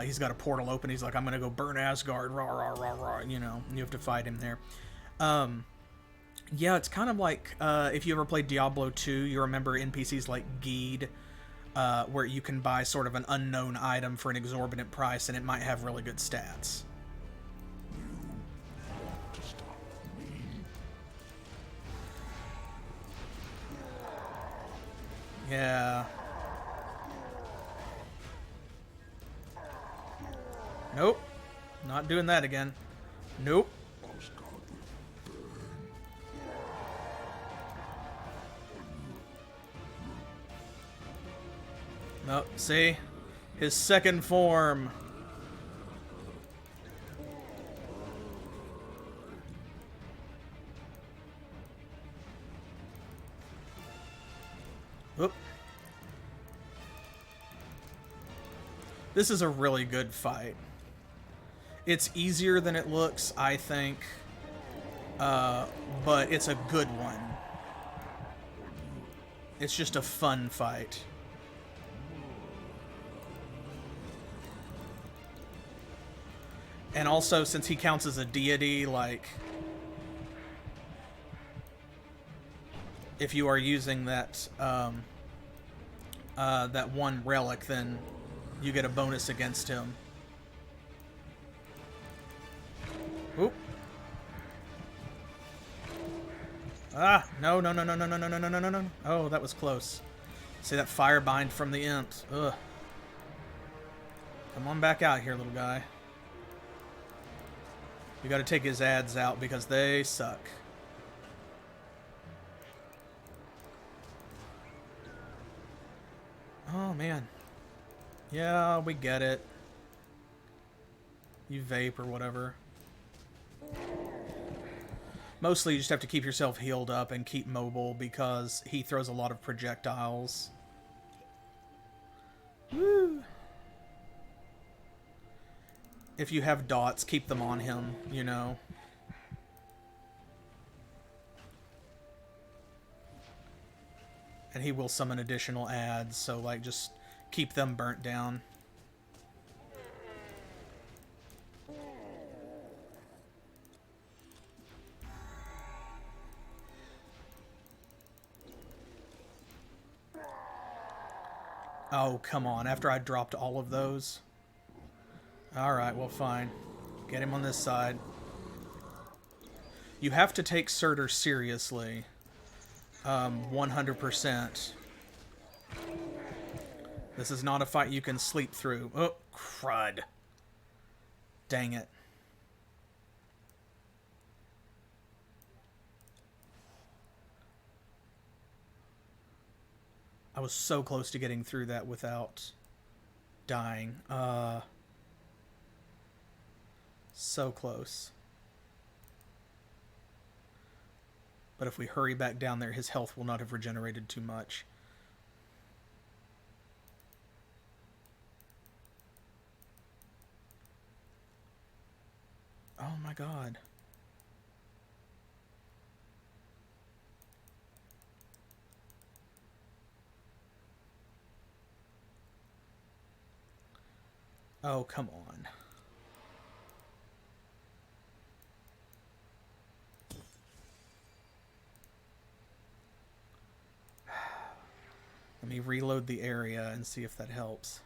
he's got a portal open. He's like, I'm gonna go burn Asgard, rah rah rah rah. You know, you have to fight him there. Yeah, it's kind of like if you ever played Diablo 2, you remember NPCs like Geed, where you can buy sort of an unknown item for an exorbitant price, and it might have really good stats. Yeah. Nope. Not doing that again. Nope. Nope. See? His second form. Oop. This is a really good fight. It's easier than it looks, I think, but it's a good one. It's just a fun fight. And also, since he counts as a deity, like, if you are using that that one relic, then you get a bonus against him. Oop. Ah, no, no, no, no, no, no, no, no, no, no, no. Oh, that was close. See that firebind from the imps. Ugh. Come on back out here, little guy. You gotta take his ads out because they suck. Oh, man. Yeah, we get it. You vape or whatever. Mostly you just have to keep yourself healed up and keep mobile because he throws a lot of projectiles. if you have dots, keep them on him, you know. And he will summon additional ads, so like just keep them burnt down. Oh, come on. After I dropped all of those. Alright, well, fine. Get him on this side. You have to take Surtur seriously. 100%. This is not a fight you can sleep through. Oh, crud. Dang it. I was so close to getting through that without dying. So close. But if we hurry back down there, his health will not have regenerated too much. Oh my god. Oh, come on. Let me reload the area and see if that helps.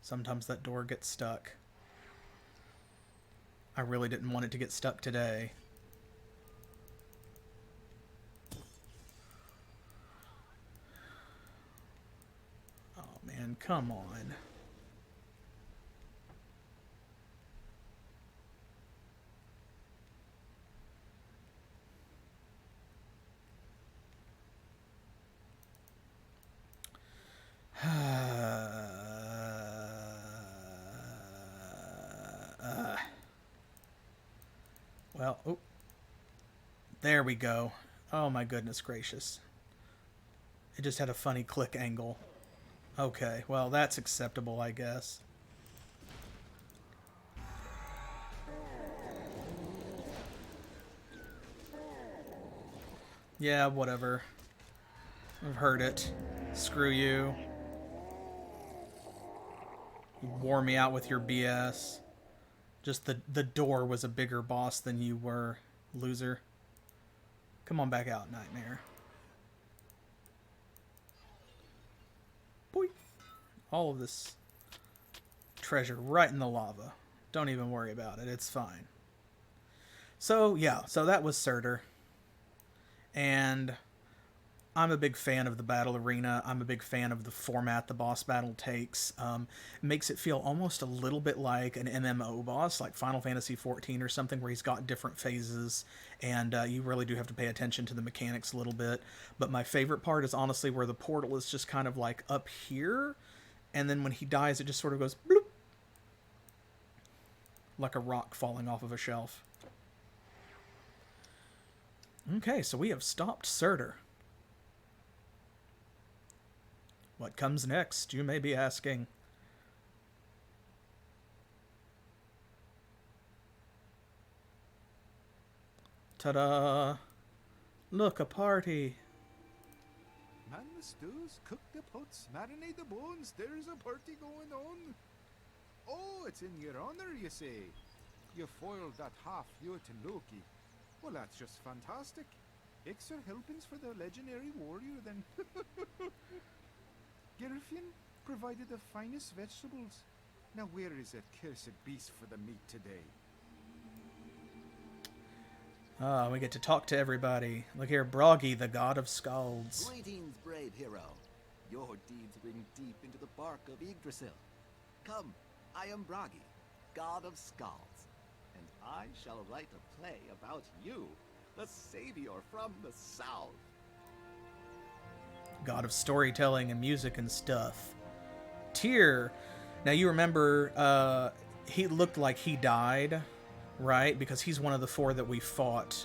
Sometimes that door gets stuck. I really didn't want it to get stuck today. Oh man, come on. Well, oh, there we go. Oh my goodness gracious. It just had a funny click angle. Okay, well that's acceptable, I guess. Yeah, whatever. I've heard it. Screw you. You wore me out with your BS. Just the door was a bigger boss than you were, loser. Come on back out, Nightmare. Boy. All of this treasure right in the lava. Don't even worry about it. It's fine. So, yeah. So that was Surtur. And I'm a big fan of the battle arena. I'm a big fan of the format the boss battle takes. Makes it feel almost a little bit like an MMO boss, like Final Fantasy XIV or something, where he's got different phases, and you really do have to pay attention to the mechanics a little bit. But my favorite part is honestly where the portal is just kind of like up here, and then when he dies, it just sort of goes bloop, like a rock falling off of a shelf. Okay, so we have stopped Surtur. What comes next, you may be asking. Ta-da! Look, a party. Man the stews, cook the pots, marinate the bones, there's a party going on. Oh, it's in your honor, you say. You foiled that half-Jotun Loki. Well, that's just fantastic. Extra helpings for the legendary warrior, then. Gerfian provided the finest vegetables. Now where is that cursed beast for the meat today? Ah, we get to talk to everybody. Look here, Bragi, the god of skalds. Greetings, brave hero. Your deeds ring deep into the bark of Yggdrasil. Come, I am Bragi, god of skalds, and I shall write a play about you, the savior from the south. God of storytelling and music and stuff. Tyr. Now you remember he looked like he died, right? Because he's one of the four that we fought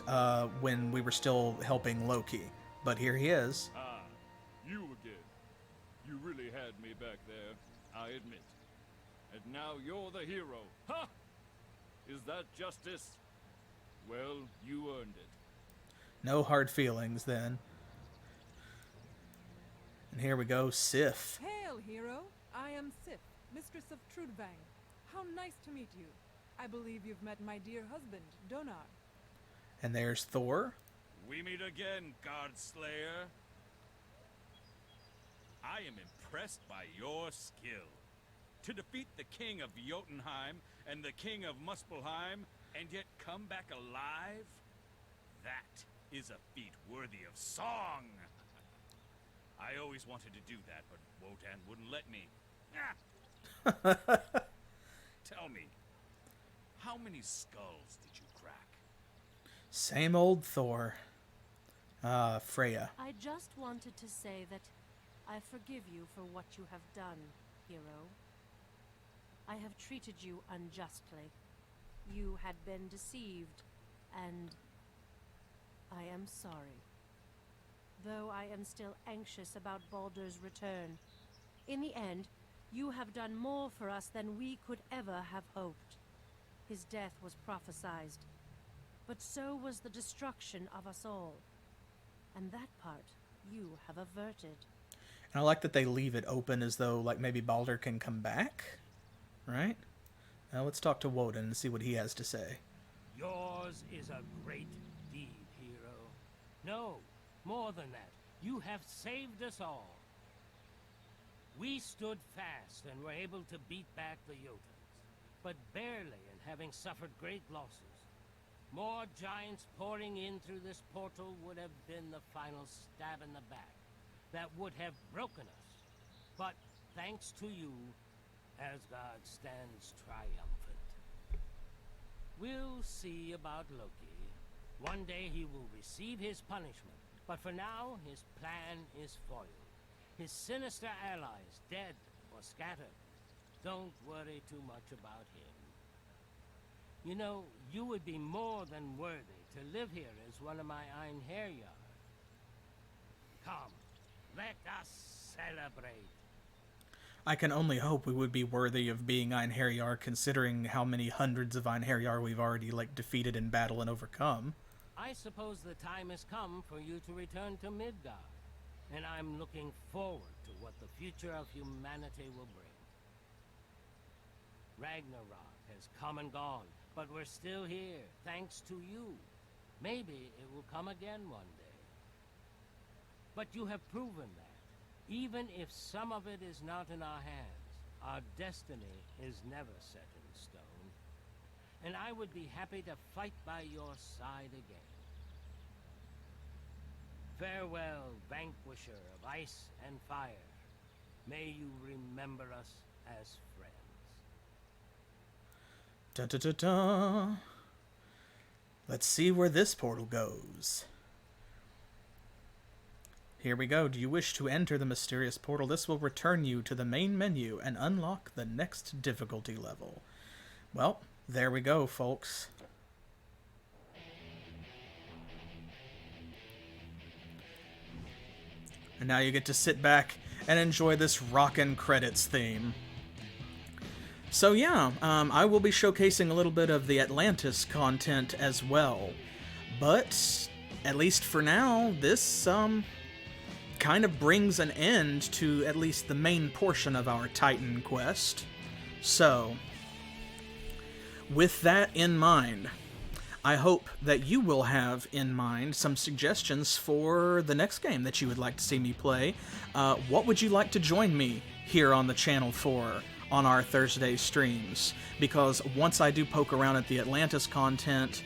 when we were still helping Loki. But here he is. Ah, you again. had me back there, I admit. And now you're the hero. Ha! Is that justice? Well, you earned it. No hard feelings, then. And here we go, Sif. Hail, hero! I am Sif, mistress of Trudvang. How nice to meet you. I believe you've met my dear husband, Donar. And there's Thor. We meet again, Godslayer. I am impressed by your skill. To defeat the king of Jotunheim and the king of Muspelheim, and yet come back alive? That is a feat worthy of song! I always wanted to do that, but Wotan wouldn't let me. Tell me, how many skulls did you crack? Same old Thor. Freya. I just wanted to say that I forgive you for what you have done, hero. I have treated you unjustly. You had been deceived, and I am sorry. Though I am still anxious about Baldur's return. In the end, you have done more for us than we could ever have hoped. His death was prophesied, but so was the destruction of us all. And that part you have averted. And I like that they leave it open as though, like, maybe Baldur can come back. Right? Now let's talk to Woden and see what he has to say. Yours is a great deed, hero. No, more than that. You have saved us all. We stood fast and were able to beat back the Jotuns, but barely, and having suffered great losses. More giants pouring in through this portal would have been the final stab in the back that would have broken us. But thanks to you, Asgard stands triumphant. We'll see about Loki. One day he will receive his punishment, but for now his plan is foiled. His sinister allies dead or scattered. Don't worry too much about him. You know, you would be more than worthy to live here as one of my Einherjar. Come, let us celebrate. I can only hope we would be worthy of being Einherjar, considering how many hundreds of Einherjar we've already, like, defeated in battle and overcome. I suppose the time has come for you to return to Midgard, and I'm looking forward to what the future of humanity will bring. Ragnarok has come and gone, but we're still here, thanks to you. Maybe it will come again one day. But you have proven that. Even if some of it is not in our hands, our destiny is never set in stone. And I would be happy to fight by your side again. Farewell, vanquisher of ice and fire. May you remember us as friends. Da-da-da-da. Let's see where this portal goes. Here we go. Do you wish to enter the mysterious portal? This will return you to the main menu and unlock the next difficulty level. Well, there we go, folks. And now you get to sit back and enjoy this rockin' credits theme. So yeah, I will be showcasing a little bit of the Atlantis content as well. But, at least for now, this, kind of brings an end to at least the main portion of our Titan quest. So, with that in mind, I hope that you will have in mind some suggestions for the next game that you would like to see me play. What would you like to join me here on the channel for on our Thursday streams? Because once I do poke around at the Atlantis content,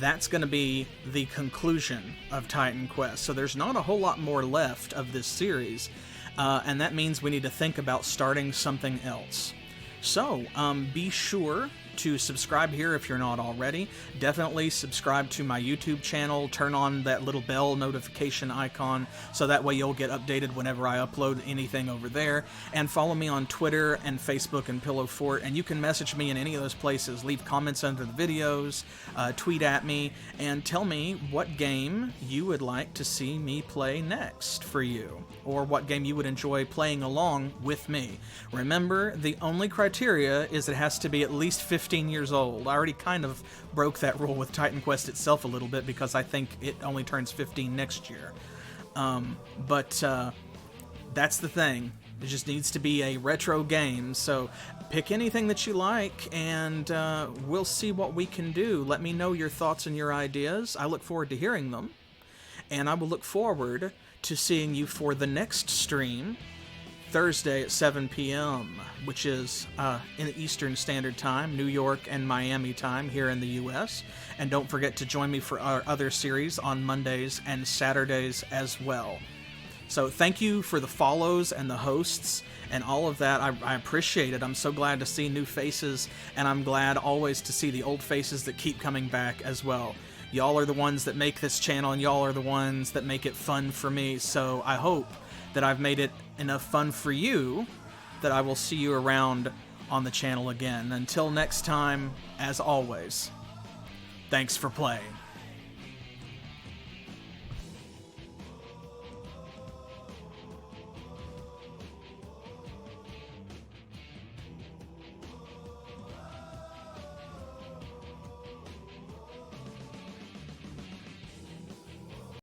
that's going to be the conclusion of Titan Quest. So there's not a whole lot more left of this series, and that means we need to think about starting something else. So be sure to subscribe here if you're not already. Definitely subscribe to my YouTube channel. Turn on that little bell notification icon so that way you'll get updated whenever I upload anything over there. And follow me on Twitter and Facebook and Pillow Fort. And you can message me in any of those places. Leave comments under the videos, tweet at me, and tell me what game you would like to see me play next for you, or what game you would enjoy playing along with me. Remember, the only criteria is it has to be at least 15 years old. I already kind of broke that rule with Titan Quest itself a little bit because I think it only turns 15 next year. But that's the thing. It just needs to be a retro game, so pick anything that you like, and we'll see what we can do. Let me know your thoughts and your ideas. I look forward to hearing them, and I will look forward to seeing you for the next stream, Thursday at 7 p.m., which is in Eastern Standard Time, New York and Miami time here in the U.S., and don't forget to join me for our other series on Mondays and Saturdays as well. So thank you for the follows and the hosts and all of that. I appreciate it. I'm so glad to see new faces, and I'm glad always to see the old faces that keep coming back as well. Y'all are the ones that make this channel, and y'all are the ones that make it fun for me. So I hope that I've made it enough fun for you that I will see you around on the channel again. Until next time, as always, thanks for playing.